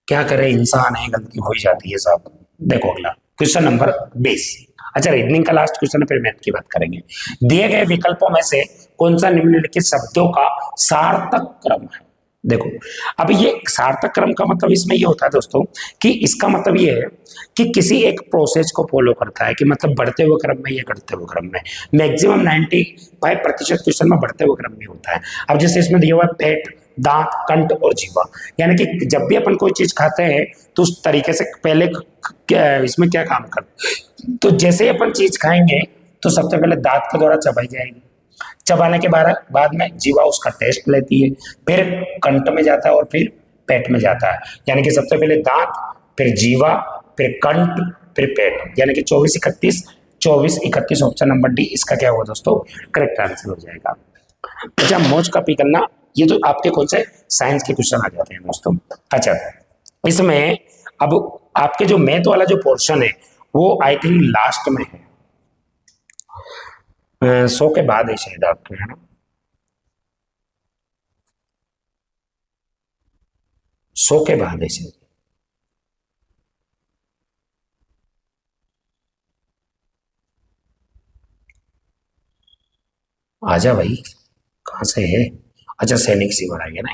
क्या करे, इंसान है, गलती हो ही जाती है साहब। देखो अगला क्वेश्चन नंबर 20। अच्छा रीजनिंग का लास्ट क्वेश्चन है, फिर मैथ की बात करेंगे। दिए गए विकल्पों में से कौन सा निम्नलिखित शब्दों का सार्थक क्रम है। देखो अब ये सार्थक क्रम का मतलब इसमें ये होता है दोस्तों कि इसका मतलब ये है कि किसी एक प्रोसेस को फॉलो करता है, कि मतलब बढ़ते हुए क्रम में या घटते हुए क्रम में। मैक्सिमम 95% क्वेश्चन में बढ़ते हुए क्रम में होता है। अब जैसे इसमें दिया हुआ है पेट, दांत, कंठ और जीवा, यानी कि जब भी अपन कोई चीज खाते हैं तो उस तरीके से पहले इसमें क्या काम कर, तो जैसे ही अपन चीज खाएंगे तो सबसे पहले दांत के द्वारा चबाई जाएगी, चबाने के बाद में जीवा उसका टेस्ट लेती है, फिर कंठ में जाता है और फिर पेट में जाता है, यानी कि सबसे पहले दांत, फिर जीवा, फिर कंठ, फिर पेट, यानी कि 24-31 ऑप्शन नंबर डी इसका क्या होगा दोस्तों, करेक्ट आंसर हो जाएगा। अच्छा मौज का पी करना, ये तो आपके कौन से साइंस के क्वेश्चन आ जाते हैं दोस्तों। अच्छा इसमें अब आपके जो मैथ वाला जो पोर्शन है वो आई थिंक लास्ट में है, 100 के बाद है शायद आपके, है ना, 100 के बाद है शायद। आजा भाई, कहाँ से है। अच्छा सैनिक सी बनाएंगे ना,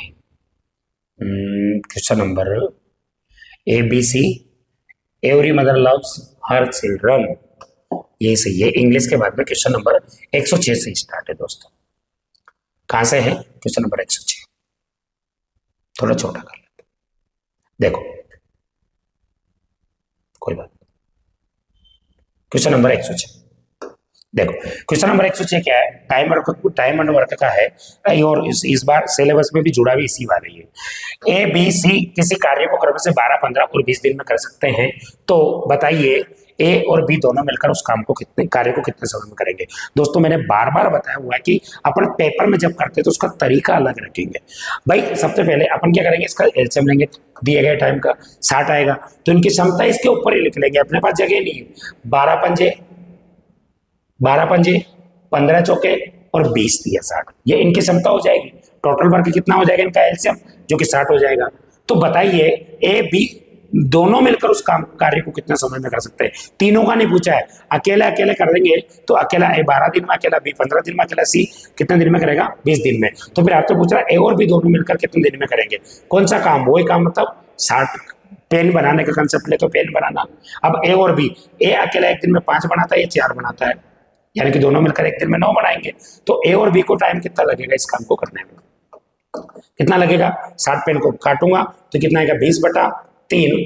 question number A B C, every mother loves her children, ये सही है। इंग्लिश के बाद में क्वेश्चन नंबर 106 से स्टार्ट है दोस्तों। कहां से है क्वेश्चन नंबर 106, थोड़ा छोटा कर लेते, देखो कोई बात, क्वेश्चन नंबर 106 देखो, क्वेश्चन नंबर 106 क्या है, टाइम एंड वर्क का है, और इस बार सिलेबस में भी जुड़ा भी इसी वाले है। ए बी सी किसी कार्य को क्रम से 12, 15 और 20 दिन में कर सकते हैं, तो बताइए ए और बी दोनों मिलकर उस काम को कार्य को कितने समय में करेंगे। दोस्तों मैंने बार बार बताया हुआ है कि अपन पेपर में जब करते हैं तो उसका तरीका अलग रखेंगे। भाई सबसे पहले अपन क्या करेंगे, इसका एलसीएम लेंगे, दिए गए टाइम का 60 आएगा, तो इनकी क्षमता इसके ऊपर ही लिख लेंगे, अपने पास जगह नहीं है। 12 पंजे 15 चौके और 20 दिया 60, ये इनकी क्षमता हो जाएगी। टोटल वर्क कितना हो जाएगा इनका एलसीएम, जो कि 60 हो जाएगा। तो बताइए ए बी दोनों मिलकर उस काम कार्य को कितने समय में कर सकते हैं। तीनों का नहीं पूछा है, अकेले अकेले कर देंगे तो अकेला ए 12 दिन में, अकेला बी 15 दिन में, अकेला सी कितने दिन में करेगा, 20 दिन में। तो फिर आपसे पूछ रहा है ए और बी दोनों मिलकर कितने दिन में करेंगे, कौन सा काम, वही काम, मतलब 60 पेन बनाने का कंसेप्ट ले तो पेन बनाना। अब ए और बी, ए अकेला एक दिन में 5 बनाता है, ये 4 बनाता है, यानी कि दोनों मिलकर एक दिन में 9 बनाएंगे। तो ए और बी को टाइम कितना लगेगा इस काम को करने में, कितना लगेगा। 60 पेन को काटूंगा तो कितना आएगा, 20/3,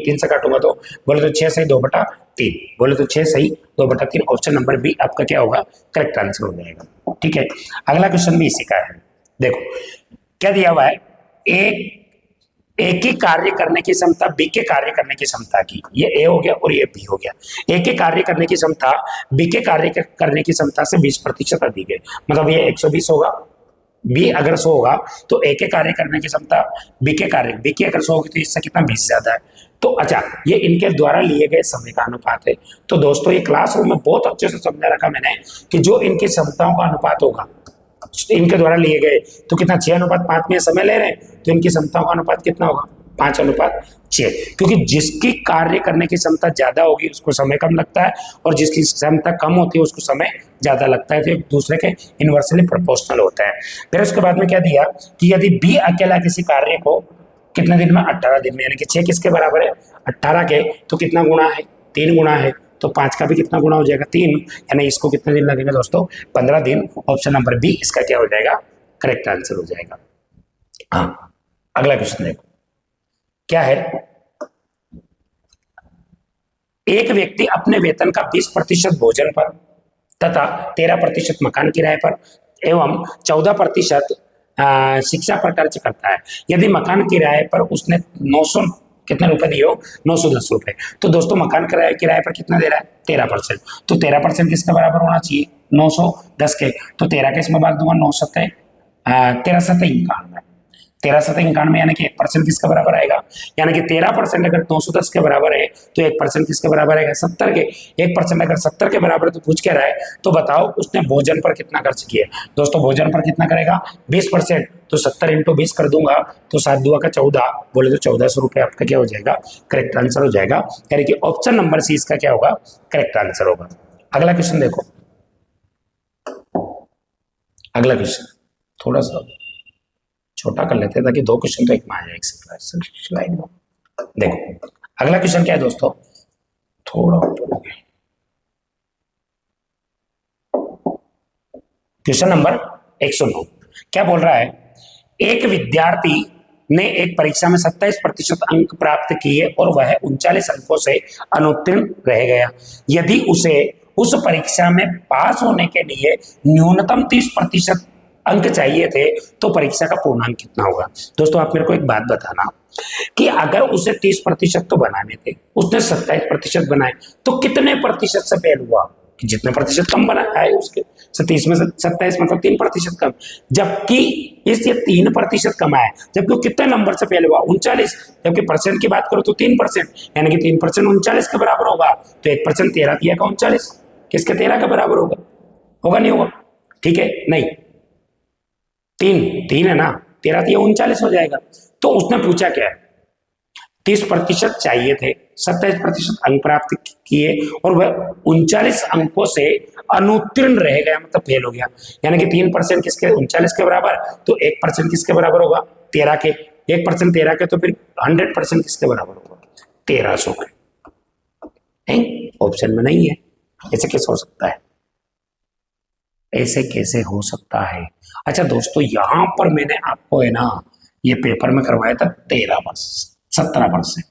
3 से काटूंगा तो बोले तो 6 सही 2/3, बोले तो 6 सही 2/3, ऑप्शन नंबर बी आपका क्या होगा, करेक्ट आंसर हो जाएगा। ठीक है अगला क्वेश्चन भी इसी का है। देखो क्या दिया हुआ है, ए के कार्य करने की क्षमता बी के कार्य करने की क्षमता की, ये ए हो गया और ये बी हो गया। ए के कार्य करने की क्षमता बी के कार्य करने की क्षमता से 20% अधिक है, मतलब ये 120 होगा। बी अगर 100 होगा तो ए के कार्य करने की क्षमता बी की अगर 100 होगी तो इससे कितना 20 ज्यादा है। तो अच्छा ये इनके द्वारा लिए गए समय का अनुपात है। तो दोस्तों ये क्लासरूम में बहुत अच्छे से समझा रखा मैंने कि जो इनकी क्षमताओं का अनुपात होगा इनके द्वारा लिए गए, तो कितना 6:5 में समय ले रहे हैं, तो इनकी क्षमताओं का अनुपात कितना होगा, 5:6, क्योंकि जिसकी कार्य करने की क्षमता ज्यादा होगी उसको समय कम लगता है और जिसकी क्षमता कम होती है उसको समय ज्यादा लगता है, तो एक दूसरे के इनवर्सली प्रोपोर्शनल होता है। फिर उसके बाद में क्या दिया कि यदि बी अकेला किसी कार्य को कितने दिन में, 18 दिन में, यानी कि 6 किसके बराबर है, 18 के, तो कितना गुणा है, 3 गुणा है, तो 5 का भी कितना गुणा हो जाएगा, 3, यानी इसको कितने दिन लगेंगे दोस्तों, 15 दिन। ऑप्शन नंबर बी इसका क्या हो जाएगा, करेक्ट आंसर हो जाएगा। हाँ, अगला क्वेश्चन देखो क्या है। एक व्यक्ति अपने वेतन का 20% भोजन पर तथा 13% मकान किराए पर एवं 14% शिक्षा पर खर्च करता है। यदि मकान किराए पर उसने 900 कितने रुपए दिए हो, 910 रुपए, तो दोस्तों मकान किराए पर कितना दे रहा है, 13%, तो 13% किसके बराबर होना चाहिए, 910 के, तो 13 के इसमें भाग दूंगा, 9 सत्ते 13 सत्ते 91, 13 सत्ते 91, यानी कि 1% किसके बराबर आएगा, यानी कि 13% अगर 910 के बराबर है तो 1% किसके बराबर आएगा, 70 के। 1% अगर 70 के बराबर तो पूछ क्या रहा है, तो बताओ उसने भोजन पर कितना खर्च किया। दोस्तों भोजन पर कितना करेगा, 20%, तो 70 इंटू 20 कर दूंगा, तो 7 दुआ का 14, बोले तो 1400 रुपये आपका क्या हो जाएगा, करेक्ट आंसर हो जाएगा। यानी कि ऑप्शन नंबर सी इसका क्या होगा, करेक्ट आंसर होगा। अगला क्वेश्चन देखो, अगला क्वेश्चन थोड़ा सा छोटा कर लेते हैं ताकि 2 क्वेश्चन तो एक में आ जाए, स्लाइड में। देखो अगला क्वेश्चन क्या है दोस्तों, थोड़ा ऊपर हो गया, क्वेश्चन नंबर 109 क्या बोल रहा है, एक विद्यार्थी ने एक परीक्षा में 27% अंक प्राप्त किए और वह 39 अंकों से अनुत्तीर्ण रह गया। यदि उसे उस परीक्षा में पास होने के लिए न्यूनतम 30% अंक चाहिए थे तो परीक्षा का पूर्णांक कितना होगा। दोस्तों आप मेरे को एक बात बताना कि अगर उसे 30% तो बनाने थे, उसने 27% बनाए, तो कितने प्रतिशत से फेल हुआ, कि जितने प्रतिशत कम बनाया है उसके 30 में से 27 मतलब 3% कम, जबकि इस ये 3% कम आया, जबकि वो कितने नंबर से फेल हुआ, 39, जबकि परसेंट की बात करो तो 3%, यानी कि 3% 39 के बराबर होगा, तो 1% 13 दिया का 39 किसके 13 के बराबर होगा, होगा नहीं होगा, ठीक है, नहीं 3 है ना, 13 दिया 39 हो जाएगा। तो उसने पूछा क्या है, 30% चाहिए थे, 27% अंक प्राप्त किए और वह 39 अंकों से अनुत्तीर्ण रह गया, मतलब फेल हो गया, यानी कि 3% किसके 39 के बराबर, तो 1% किसके बराबर होगा, 13 के, 1% 13 के, तो फिर 100% किसके बराबर होगा, 1300 के। ऑप्शन में नहीं है, ऐसे कैसे हो सकता है, ऐसे कैसे हो सकता है। अच्छा दोस्तों यहां पर मैंने आपको है ना ये पेपर में करवाया था 17%,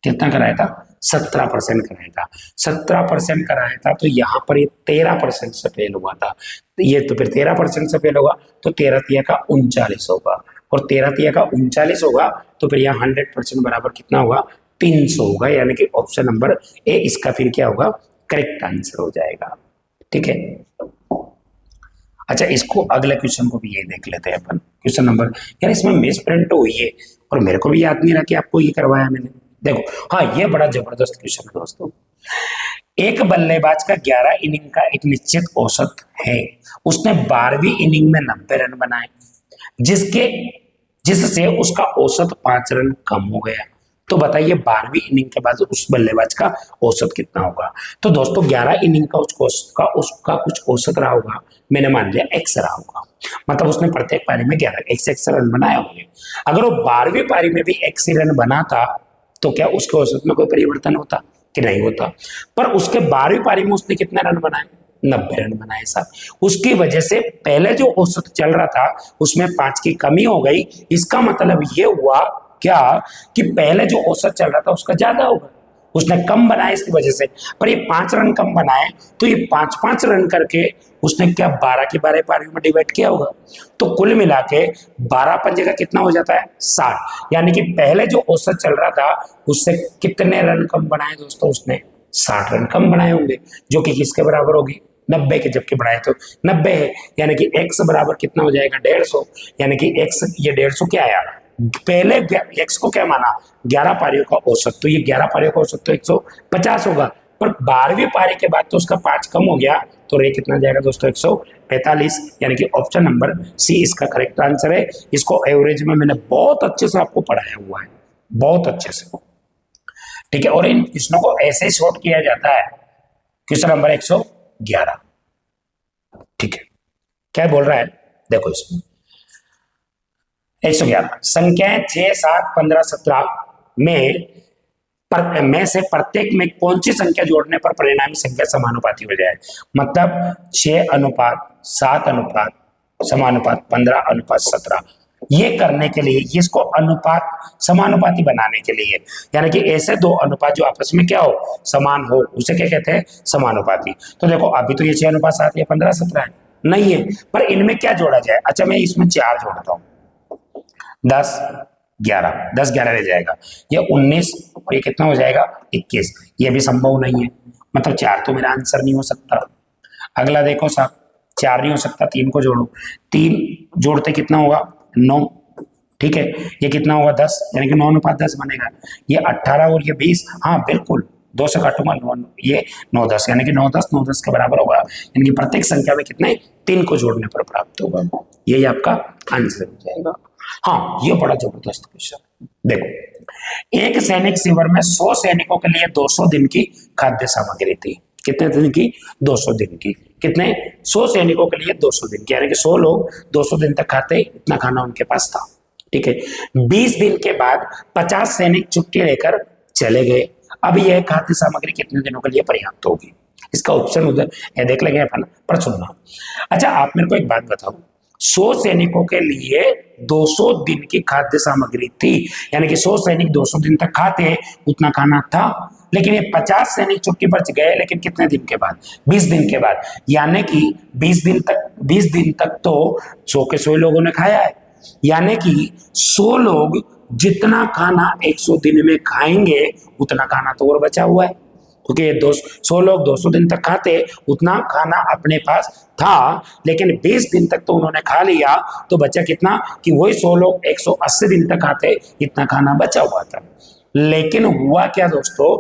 कितना कराया था, 17% कराया था, 17% कराया था, तो यहाँ पर ये 13% से फेल हुआ था, ये तो फिर 13% से फेल होगा, तो 13 तिया का 39 होगा, और 13 तिया का 39 होगा, तो फिर यहाँ 100% बराबर कितना होगा, 300 होगा, यानी कि ऑप्शन नंबर ए इसका फिर क्या होगा, करेक्ट आंसर हो जाएगा, ठीक है। अच्छा इसको अगले क्वेश्चन को भी ये देख लेते हैं अपन, क्वेश्चन नंबर, यार इसमें मिस प्रिंट हुई है और मेरे को भी याद नहीं रहा कि आपको ये करवाया मैंने। देखो हाँ ये बड़ा जबरदस्त क्वेश्चन है दोस्तों, एक बल्लेबाज का 11 इनिंग का एक निश्चित औसत है, उसने 12वीं इनिंग में 90 रन बनाए, जिससे उसका औसत 5 रन कम हो गया, तो बताइए 12वीं इनिंग के बाद उस बल्लेबाज का औसत कितना होगा। तो दोस्तों 11 इनिंग का उसका कुछ औसत रहा होगा, मैंने मान लिया x रहा होगा, मतलब उसने प्रत्येक पारी में 11 x रन बनाए होंगे। अगर वो 12वीं पारी में भी x रन बनाता तो क्या उसके औसत में कोई परिवर्तन होता कि नहीं होता, पर उसके 12वीं पारी में उसने कितने रन बनाए, 90 रन बनाए साहब, उसकी वजह से पहले जो औसत चल रहा था उसमें 5 की कमी हो गई। इसका मतलब ये हुआ क्या कि पहले जो औसत चल रहा था उसका ज्यादा होगा, उसने कम बनाया इसकी वजह से, पर ये 5 रन कम बनाए, तो ये 5-5 रन करके उसने क्या 12 की 12 पारियों में डिवाइड किया होगा, तो कुल मिला के 12 पंजे का कितना हो जाता है 60, यानी कि पहले जो औसत चल रहा था उससे कितने रन कम बनाए दोस्तों, उसने 60 रन कम बनाए होंगे, जो कि किसके बराबर होगी 90 के, जबकि बढ़ाए तो 90 है, यानी कि x बराबर कितना हो जाएगा 150, यानी कि x ये 150 क्या आया, पहले x को क्या माना 11 पारियों का औसत, तो ये 11 पारियों का औसत तो 150 होगा, पर 12वीं पारी के बाद तो उसका 5 कम हो गया, तो रे कितना जाएगा दोस्तों 145, यानी कि ऑप्शन नंबर सी इसका करेक्ट आंसर है। इसको एवरेज में मैंने बहुत अच्छे से आपको पढ़ाया हुआ है, बहुत अच्छे से, ठीक है, और इन क्वेश्चनों को ऐसे शॉर्ट किया जाता है, क्वेश्चन नंबर 100 11। ठीक है, क्या बोल रहा है, देखो इसमें 111 संख्याएं 6, 7, 15, 17 में से प्रत्येक में कौन सी संख्या जोड़ने पर परिणामी संख्या समानुपाती हो जाए। मतलब 6 अनुपात 7 अनुपात समानुपात 15 अनुपात 17, ये करने के लिए, इसको अनुपात समानुपाती बनाने के लिए, यानी कि ऐसे दो अनुपात जो आपस में क्या हो, समान हो, उसे क्या कहते हैं, समानुपाती। तो देखो अभी तो ये 6 अनुपात 7 या 15 17 है, नहीं है, पर इनमें क्या जोड़ा जाए। अच्छा मैं इसमें 4 जोड़ता हूं, 10 11, 10 11 रह जाएगा, ये 19 और ये कितना हो जाएगा 21, ये भी संभव नहीं है, मतलब 4 तो मेरा आंसर नहीं हो सकता। अगला देखो साहब, 4 नहीं हो सकता, 3 को जोड़ो, 3 जोड़ते कितना होगा 9, ठीक है, ये कितना होगा 10, यानी कि 9 अनुपात 10 बनेगा, ये 18 और ये 20, हाँ बिल्कुल 2 से काटूंगा 9, ये 9 10, यानी कि 9 10 9 10 के बराबर होगा, यानी कि प्रत्येक संख्या में कितने 3 को जोड़ने पर प्राप्त होगा, यही आपका आंसर हो जाएगा। हाँ ये बड़ा जबरदस्त क्वेश्चन, देखो एक सैनिक शिविर में 100 सैनिकों के लिए 200 दिन की खाद्य सामग्री थी, कितने दिन की 200 दिन की, कितने 100 सैनिकों के लिए 200 दिन की, यानी कि 100 लोग 200 दिन तक खाते, इतना खाना उनके पास था, ठीक है। 20 दिन के बाद 50 सैनिक छुट्टी लेकर चले गए, अब यह खाद्य सामग्री कितने दिनों के लिए पर्याप्त होगी, इसका ऑप्शन उधर देख लेंगे अपन, पर सुनना। अच्छा आप मेरे को एक बात बताओ, 100 सैनिकों के लिए 200 दिन की खाद्य सामग्री थी, यानी कि 100 सैनिक 200 दिन तक खाते, उतना खाना था, लेकिन ये 50 सैनिक छुट्टी पर गए, लेकिन कितने दिन के बाद, 20 दिन के बाद, यानी कि 20 दिन तक तो 100 के 100 लोगों ने खाया है, यानी कि 100 लोग जितना खाना 100 दिन में खाएंगे उतना खाना तो और बचा हुआ है, क्योंकि 100 लोग 200 दिन तक खाते, उतना खाना अपने पास था, लेकिन 20 दिन तक तो उन्होंने खा लिया, तो बचा कितना कि वही 100 लोग 180 दिन तक खाते, इतना खाना बचा हुआ था। लेकिन हुआ क्या दोस्तों,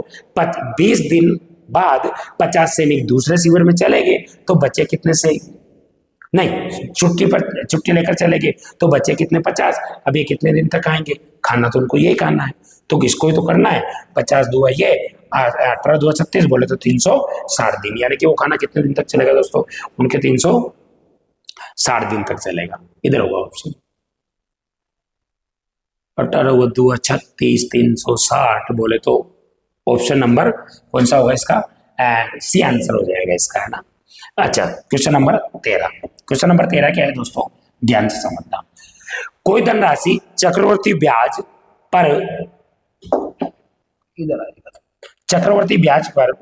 20 दिन बाद 50 सैनिक दूसरे शिविर में चले गए, तो बचे कितने से, नहीं छुट्टी लेकर चले गए, तो बचे कितने 50, अब ये कितने दिन तक खाएंगे, खाना तो उनको यही खाना है, तो किसको ही तो करना है, 50 दुआ ये 18 दुआ 36, बोले तो 360 दिन, यानी कि वो खाना कितने दिन तक चलेगा दोस्तों, उनके 360 दिन तक चलेगा, इधर होगा ऑप्शन 18 दुआ 36 360, बोले तो ऑप्शन नंबर कौन सा होगा इसका, सी आंसर हो जाएगा इसका, है ना। अच्छा क्वेश्चन नंबर 13, क्वेश्चन नंबर 13 क्या है दोस्तों, ध्यान से समझना। कोई धनराशि चक्रवर्ती ब्याज पर, इधर आएगा, चक्रवर्ती ब्याज पर,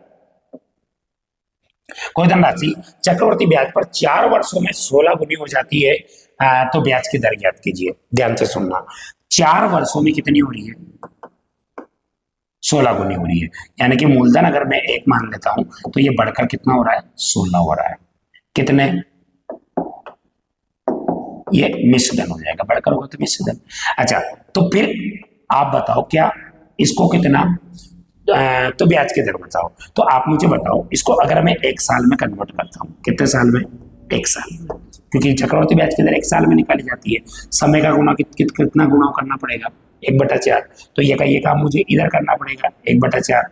कोई धनराशि चक्रवर्ती ब्याज पर 4 वर्षों में 16 गुनी हो जाती है, तो ब्याज की दर ज्ञात कीजिए, ध्यान से सुनना, 4 वर्षों में कितनी हो रही है, 16 गुनी हो रही है, यानी कि मूलधन अगर मैं 1 मान लेता हूं तो ये बढ़कर कितना हो रहा है 16 हो रहा है, कितने, ये मिश्रधन हो जाएगा, बढ़कर होगा तो मिश्रधन। अच्छा तो फिर आप बताओ क्या इसको कितना, तो ब्याज की दर बताओ, तो आप मुझे बताओ इसको अगर मैं 1 साल में कन्वर्ट करता हूं, कितने साल में, 1 साल में, क्योंकि चक्रवर्ती ब्याज की दर 1 साल में निकाली जाती है, समय का गुणा कितना गुणा करना पड़ेगा 1/4, तो ये काम मुझे इधर करना पड़ेगा 1/4,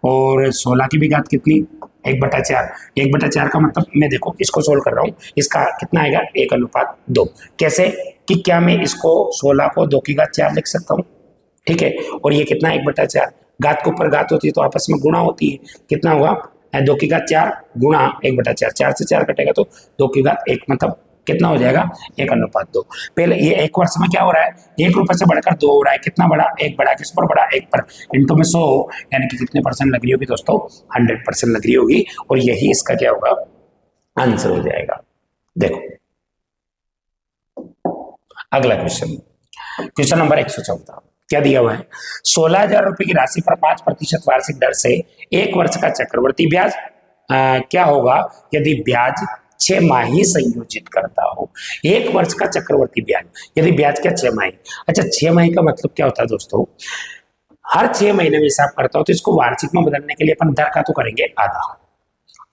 और 16 की भी घात कितनी 1/4, 1/4 का मतलब मैं देखो इसको सोल्व कर रहा हूँ, इसका कितना आएगा 1:2, कैसे कि क्या मैं इसको 16 को 2 की घात 4 लिख सकता हूँ, ठीक है, और ये कितना 1/4, घात के ऊपर घात होती है तो आपस में गुणा होती है, कितना होगा 2 की घात 4 गुणा 1/4, 4 से 4 कटेगा तो 2 की घात 1, मतलब कितना हो जाएगा 1:2। पहले ये 1 वर्ष में क्या हो रहा है, 1 रुपए से बढ़कर 2 हो रहा है, कितना बड़ा 1 बड़ा, किस पर बड़ा 1 पर, इंटू में 100, यानी कि कितने परसेंट लग रही होगी दोस्तों 100% लग रही होगी, और यही इसका क्या होगा आंसर हो जाएगा। देखो अगला क्वेश्चन, क्वेश्चन नंबर 114, क्या दिया हुआ है, 16,000 रुपए की राशि पर 5% वार्षिक दर से 1 वर्ष का चक्रवर्ती ब्याज क्या होगा यदि ब्याज 6 माही संयोजित करता हो, 1 वर्ष का चक्रवर्ती ब्याज, यदि ब्याज क्या 6 माही, अच्छा 6 माही का मतलब क्या होता है दोस्तों, हर 6 महीने में हिसाब करता हो तो इसको वार्षिक में बदलने के लिए अपन दर का तो करेंगे आधा,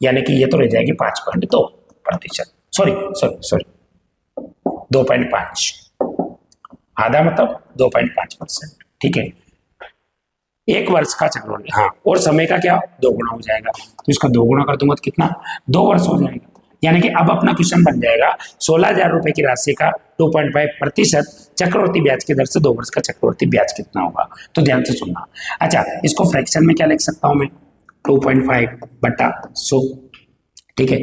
यानी कि ये तो रह जाएगी 5.2%, सॉरी सॉरी सॉरी 2.5, आधा मतलब 2.5%, ठीक है। 1 वर्ष का चक्रवृद्धि, हाँ, और समय का क्या दोगुना हो जाएगा, तो इसका दोगुना कर दूंगा तो कितना 2 वर्ष हो जाएगा। यानी कि अब अपना क्वेश्चन बन जाएगा 16,000 रुपए की राशि का 2.5% चक्रवृद्धि ब्याज की दर से 2 वर्ष का चक्रवृद्धि ब्याज कितना होगा, तो ध्यान से सुनना। अच्छा, इसको फ्रैक्शन में क्या लिख सकता हूं मैं, 2.5/100, ठीक है।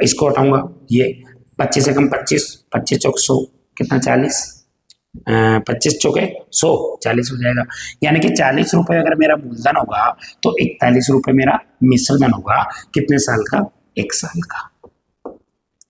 इसको हटाऊंगा, ये 25 से कम 25, 25 चौक 100 कितना 40, 25 चौके 100, 40 हो जाएगा। यानी कि 40 रुपए अगर मेरा मूलधन होगा तो 41 रुपए मेरा मिश्रधन होगा, कितने साल का, 1 साल का,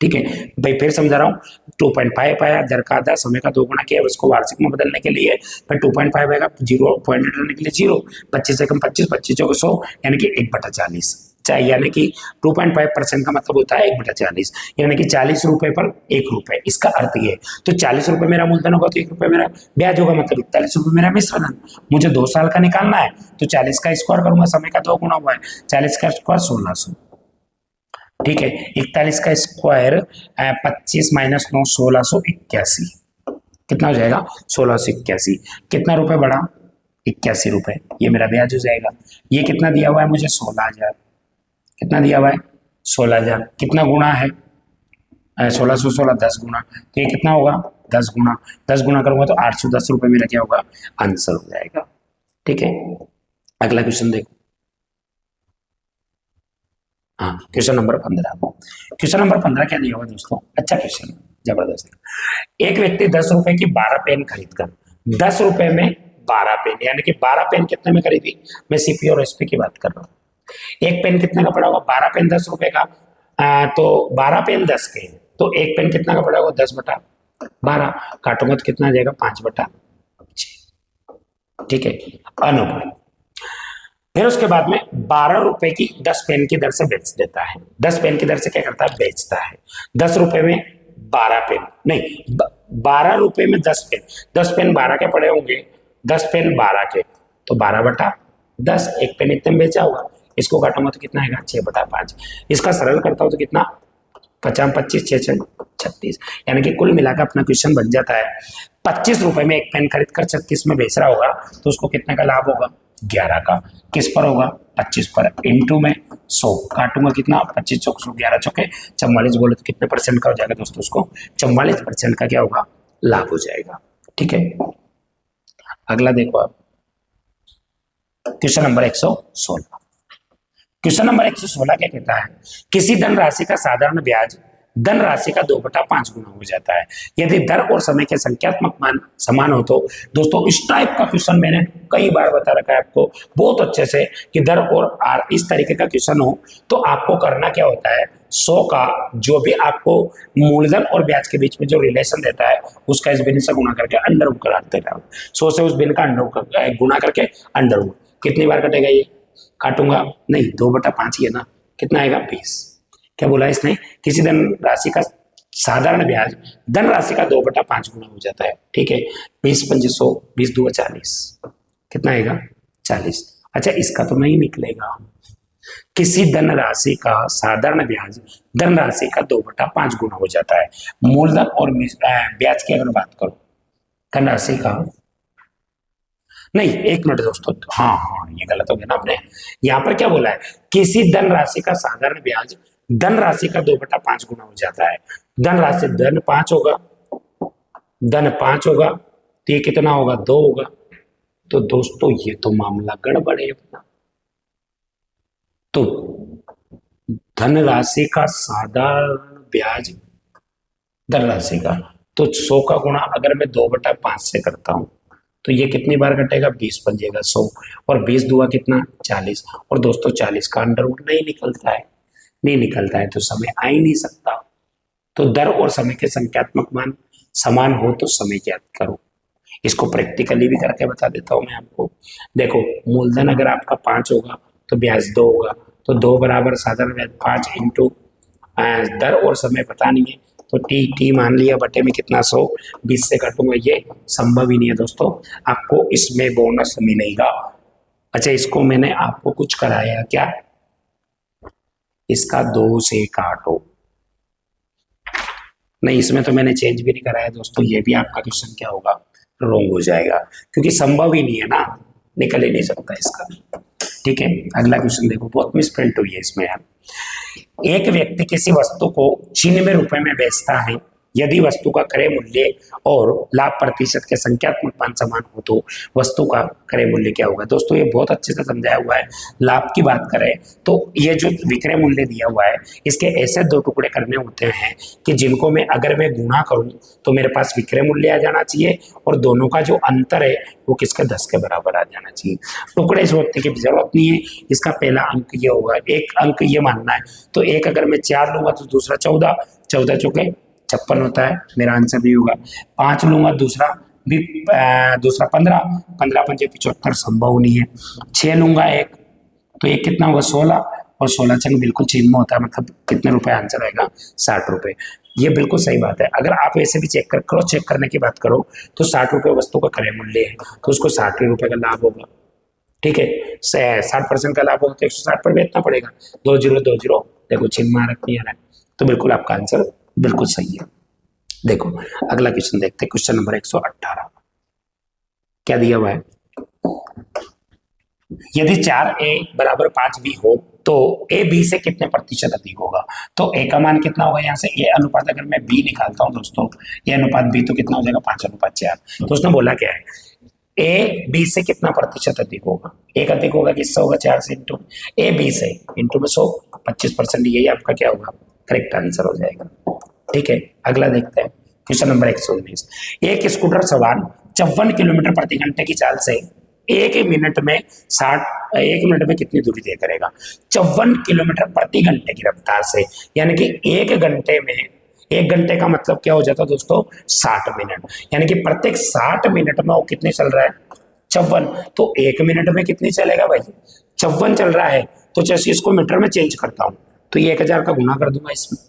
ठीक है भाई। फिर समझा रहा हूँ, 2.5 आया, दर का आधा, समय का दोगुना किया, उसको वार्षिक में बदलने के लिए, फिर 2.5 आएगा, 0 पॉइंट हटाने के लिए 0, 25 से कम 25, 25 चौके 100, यानी कि 1/40, चाहिए, यानी कि 2.5% का मतलब होता है 1/40, यानी कि 40 रुपए पर 1 रुपए, इसका अर्थ ये। तो 40 रुपए मेरा मूलधन होगा तो 1 रुपए मेरा ब्याज होगा, मतलब 41 रुपए मेरा मिश्रधन। मुझे 2 साल का निकालना है तो 40 का स्क्वायर करूंगा, समय का 2 गुना हुआ है, 40 का स्क्वायर 1600, ठीक है। 41 का स्क्वायर 25 माइनस 9, 1681, कितना हो जाएगा 1681, कितना रुपए बढ़ा 81 रुपए, ये मेरा ब्याज हो जाएगा। ये कितना दिया हुआ है मुझे 16,000, कितना दिया हुआ है 16,000, कितना गुना है 1616, 10 गुना, तो ये कितना होगा 10 गुना, 10 गुना करूंगा तो 810 रुपए मेरा क्या होगा, आंसर हो जाएगा, ठीक है। अगला क्वेश्चन देखो, हाँ, क्वेश्चन नंबर 15। क्वेश्चन नंबर 15 क्या दिया हुआ दोस्तों, अच्छा क्वेश्चन, जबरदस्त। एक व्यक्ति 10 रुपए की 12 पेन खरीद कर 10 रुपए में 12 पेन, यानी कि 12 पेन कितने में खरीदी, मैं सीपी और एसपी की बात कर रहा हूँ। एक पेन कितने का पड़ा होगा, 12 पेन 10 रुपए का, तो 12 पेन 10 के, तो एक पेन कितना का पड़ा होगा 10/12, काटूंगा तो कितना आ जाएगा 5/6, ठीक है, अनुपात। फिर उसके बाद में 12 रुपए की 10 पेन की दर से बेच देता है, 10 पेन की दर से क्या करता है, बेचता है। 10 रुपए में 12 पेन, नहीं 12 रुपए में 10 पेन, 10 पेन 12 के पड़े होंगे, 10 पेन 12 के, तो 12/10, एक पेन इतने में बेचा होगा, इसको काटूंगा तो कितना आएगा 6/5, इसका सरल करता हूं तो कितना 50, 25, 6, 36, यानी कि कुल मिलाकर अपना क्वेश्चन बन जाता है 25 रुपए में एक पेन खरीद कर 36 में बेच रहा होगा, तो उसको कितने का लाभ होगा 11 का, किस पर होगा 25 पर, इंटू में 100, काटूंगा कितना 25 चौक 100, 11 चौके 44, बोले तो कितने परसेंट का हो जाएगा दोस्तों, उसको 44% का क्या होगा, लाभ हो जाएगा, ठीक है। अगला देखो आप, क्वेश्चन नंबर 116। क्वेश्चन नंबर 116 क्या कहता है, किसी धनराशि का साधारण ब्याज धनराशि का 2/5 गुना हो जाता है यदि दर और समय के संख्यात्मक मान समान हो। तो दोस्तों इस टाइप का क्वेश्चन मैंने कई बार बता रखा है आपको बहुत अच्छे से, कि दर और आर इस तरीके का क्वेश्चन हो तो आपको करना क्या होता है, 100 का जो भी आपको मूलधन और ब्याज के बीच में जो रिलेशन देता है उसका इस भिन्न से गुणा करके अंडर रूट करा देता है, 100 से उस भिन्न का अंडर गुणा करके अंडर रूट, कितनी बार कटेगा ये, काटूंगा नहीं 2/5 ही है ना, कितना आएगा 20। क्या बोला इसने, किसी धन राशि का साधारण ब्याज धन राशि का 2/5 गुना हो जाता है, ठीक है। 20 × 100, 20 × 2 = 40, कितना आएगा 40। अच्छा इसका तो नहीं निकलेगा, किसी धन राशि का साधारण ब्याज धन राशि का 2/5 गुना हो जाता है, मूलधन और ब्याज की अगर बात करो धन राशि का, नहीं एक मिनट दोस्तों, हाँ हाँ ये गलत हो गया ना आपने, यहाँ पर क्या बोला है, किसी धन राशि का साधारण ब्याज धन राशि का 2/5 गुना हो जाता है, धन राशि धन 5 होगा, धन 5 होगा तो ये कितना होगा 2 होगा, तो दोस्तों ये तो मामला गड़बड़ है अपना। तो धन राशि का साधारण ब्याज धन राशि का, तो 100 का गुणा अगर मैं 2/5 से करता हूं तो ये कितनी बार कटेगा 20 बन जाएगा 100, और 20 दुआ कितना 40, और दोस्तों 40 का अंडर रूट नहीं निकलता है, नहीं निकलता है तो समय आ ही नहीं सकता। तो दर और समय के संख्यात्मक मान समान हो तो समय ज्ञात करो, इसको प्रैक्टिकली भी करके बता देता हूं मैं आपको। देखो मूलधन अगर आपका 5 होगा तो ब्याज 2 होगा, तो 2 बराबर साधारण ब्याज 5 इंटू दर और समय पता नहीं है तो टी मान लिया, बटे में कितना 100, 20 से काटूंगा, ये संभव ही नहीं है दोस्तों, आपको इसमें बोनस मिलेगा। अच्छा इसको मैंने आपको कुछ कराया क्या, इसका 2 से काटो, नहीं इसमें तो मैंने चेंज भी नहीं कराया दोस्तों, ये भी आपका क्वेश्चन क्या होगा रॉन्ग हो जाएगा, क्योंकि संभव ही नहीं है ना, निकल ही नहीं सकता इसका। ठीक है, अगला क्वेश्चन देखो, बहुत मिसप्रिंट हुई है इसमें यार। एक व्यक्ति किसी वस्तु को 96 रुपए में बेचता है, यदि वस्तु का क्रय मूल्य और लाभ प्रतिशत के संख्यात्मक मान समान हो तो वस्तु का क्रय मूल्य क्या होगा। दोस्तों ये बहुत अच्छे से समझाया हुआ है। लाभ की बात करें तो ये जो विक्रय मूल्य दिया हुआ है, इसके ऐसे दो टुकड़े करने होते हैं कि जिनको मैं अगर मैं गुणा करूं तो मेरे पास विक्रय मूल्य आ जाना चाहिए, और दोनों का जो अंतर है वो किसके 10 के बराबर आ जाना चाहिए। टुकड़े सोचने की जरूरत नहीं है। इसका पहला अंक ये होगा, एक अंक ये मानना है, तो एक अगर मैं 4 लूंगा तो दूसरा 14, 14 चौके 56 होता है, मेरा आंसर भी होगा। 5 लूंगा दूसरा 15, 15 पंजे 75, संभव नहीं है। 6 लूंगा एक, तो एक कितना होगा 16, और 16 छंग बिल्कुल चिन्ह होता है, मतलब कितने रुपए आंसर आएगा 60 रुपए। ये बिल्कुल सही बात है। अगर आप ऐसे भी चेक क्रॉस चेक करने की बात करो तो 60 रुपए वस्तु का क्रय मूल्य है, तो उसको 60 रुपए का लाभ होगा। ठीक है, 60% का लाभ होगा तो 160 पर बेचना पड़ेगा। 2020 देखो चिन्ह मार्क नहीं आ रहा है, तो बिल्कुल आपका आंसर बिल्कुल सही है। देखो अगला क्वेश्चन देखते हैं, क्वेश्चन नंबर 118 क्या दिया हुआ है। यदि 4a बराबर 5b हो तो a b से कितने प्रतिशत अधिक होगा। तो a का मान कितना होगा, यहाँ से a अनुपात अगर मैं b निकालता हूं दोस्तों, a अनुपात b तो कितना हो जाएगा 5:4। तो उसने बोला क्या है, a b से कितना प्रतिशत अधिक होगा। एक अधिक होगा किससे होगा, 4 से इंटू a b से इंटू में 100, 25%, यही आपका क्या होगा करेक्ट आंसर हो जाएगा। ठीक है, अगला देखते हैं क्वेश्चन नंबर 119। एक स्कूटर सवार 54 किलोमीटर प्रति घंटे की चाल से एक मिनट में कितनी दूरी तय करेगा। 54 किलोमीटर प्रति घंटे की रफ्तार से, यानी कि एक घंटे का मतलब क्या हो जाता है दोस्तों 60 मिनट, यानी कि प्रत्येक 60 मिनट में वो कितने चल रहा है 54, तो एक मिनट में कितनी चलेगा भाई 54 चल रहा है। तो जैसे इसको मीटर में चेंज करता हूं तो ये 1000 का गुना कर दूंगा इसमें।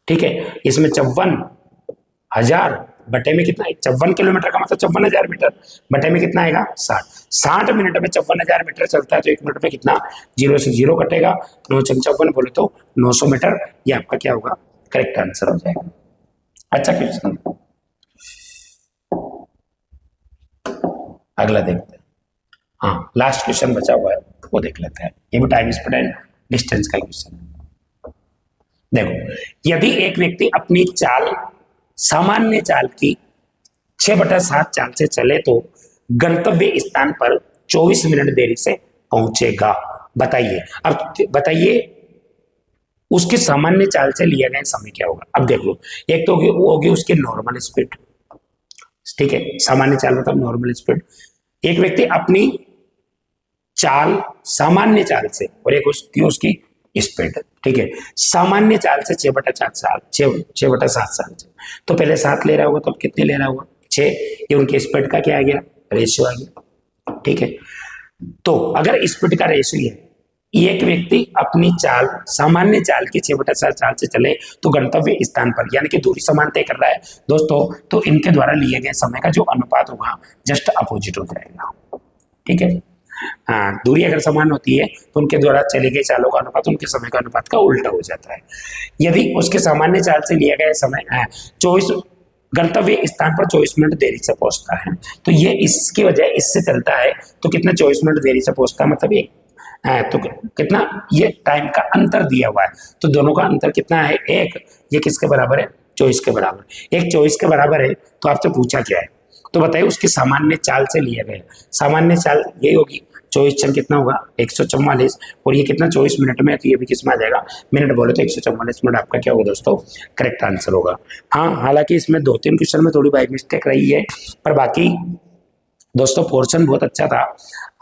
ठीक है, इसमें 54,000 बटे में कितना है, 54 किलोमीटर का मतलब 54,000 मीटर, बटे में कितना आएगा 60 मिनट में 54,000 मीटर चलता है, तो एक मिनट में कितना 0 से 0 कटेगा, 9 54 बोले तो 900 मीटर, ये आपका क्या होगा करेक्ट आंसर हो जाएगा। अच्छा क्वेश्चन, अगला देखते हैं। हाँ लास्ट क्वेश्चन बचा हुआ है वो देख लेते हैं, ये भी टाइम स्पीड एंड डिस्टेंस का क्वेश्चन है। देखो यदि एक व्यक्ति अपनी चाल सामान्य चाल की 6/7 चाल से चले तो गंतव्य स्थान पर 24 मिनट देरी से पहुंचेगा। बताइए, अब बताइए उसकी सामान्य चाल से लिया गया समय क्या होगा। अब देख लो, एक तो वो होगी उसकी नॉर्मल स्पीड। ठीक है, सामान्य चाल मतलब नॉर्मल स्पीड। एक व्यक्ति अपनी चाल सामान्य चाल से, और एक उसकी स्पीड। ठीक है, सामान्य चाल से 6/7 साल से, तो पहले 7 ले रहा होगा तो अब कितने ले रहा होगा 6, ये उनके स्पीड का क्या आ गया रेशियो आ गया। ठीक है, तो अगर स्पीड का रेशियो है, एक व्यक्ति अपनी चाल सामान्य चाल की 6/7 चाल से चले तो गंतव्य स्थान पर, यानी कि दूरी समान तय कर रहा है दोस्तों, तो इनके द्वारा लिए गए समय का जो अनुपात होगा जस्ट अपोजिट हो जाएगा। ठीक है, हाँ दूरी अगर समान होती है तो उनके द्वारा चले गए चालों का अनुपात उनके समय का अनुपात का उल्टा हो जाता है। यदि उसके सामान्य चाल से लिया गया समय 24 गंतव्य स्थान पर 24 मिनट देरी से पहुंचता है, तो ये इसकी वजह इससे चलता है, तो कितना 24 मिनट देरी से पहुंचता है, मतलब एक तो कितना ये टाइम का अंतर दिया हुआ है, तो दोनों का अंतर कितना है एक, ये किसके बराबर है 24 के बराबर। एक 24 के बराबर है, तो आपसे पूछा क्या है, तो बताइए उसकी सामान्य चाल से लिया गया, सामान्य चाल यही होगी 24 चल कितना होगा 144, और ये कितना 24 मिनट में है, तो ये भी किसमें आ जाएगा मिनट बोले तो 144 मिनट आपका क्या होगा दोस्तों करेक्ट आंसर होगा। हाँ हालांकि इसमें 2-3 क्वेश्चन में थोड़ी बाई मिस्टेक रही है, पर बाकी दोस्तों पोर्शन बहुत अच्छा था।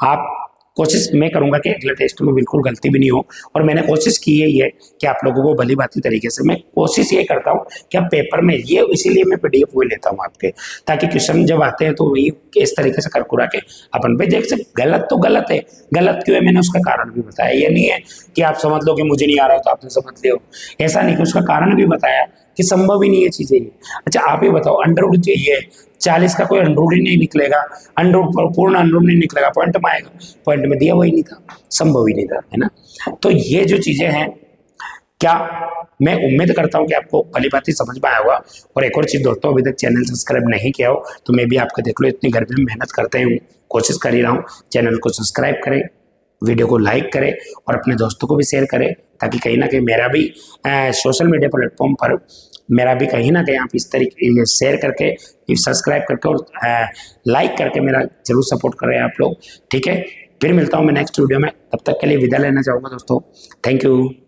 आप कोशिश मैं करूंगा कि अगले टेस्ट में बिल्कुल गलती भी नहीं हो, और मैंने कोशिश की है ये कि आप लोगों को भली भांति तरीके से मैं कोशिश ये करता हूँ कि आप पेपर में ये, इसीलिए मैं पीडीएफ वो लेता हूँ आपके, ताकि क्वेश्चन जब आते हैं तो वही इस तरीके से करकुरा के अपन पे देख सकते। गलत तो गलत है, गलत क्यों है मैंने उसका कारण भी बताया। ये नहीं है कि आप समझ लो कि मुझे नहीं आ रहा हो तो आपने समझ लिया हो, ऐसा नहीं, कि उसका कारण भी बताया कि संभव ही नहीं है चीजें। अच्छा आप ही बताओ, अंडरवुड चाहिए 40 का कोई अंडरवुड ही नहीं निकलेगा, अंडरवुड पूर्ण अंडरवुड नहीं निकलेगा, पॉइंट में आएगा, पॉइंट में दिया हुआ ही नहीं था, संभव ही नहीं था, है ना। तो ये जो चीजें हैं क्या मैं उम्मीद करता हूं कि आपको भली बात ही समझ में आया होगा। और एक और चीज़ दोस्तों, अभी तक चैनल सब्सक्राइब नहीं किया हो तो मैं भी आपको देख लो, इतनी गर्मी में मेहनत करते हूँ, कोशिश कर ही रहा हूँ। चैनल को सब्सक्राइब करें, वीडियो को लाइक करें और अपने दोस्तों को भी शेयर करें, ताकि कहीं ना कहीं मेरा भी सोशल मीडिया प्लेटफॉर्म पर मेरा भी कहीं ना कहीं आप इस तरीके शेयर करके, सब्सक्राइब करके और लाइक करके मेरा जरूर सपोर्ट करें आप लोग। ठीक है, फिर मिलता हूँ मैं नेक्स्ट वीडियो में, तब तक के लिए विदा लेना चाहूँगा दोस्तों। Thank you.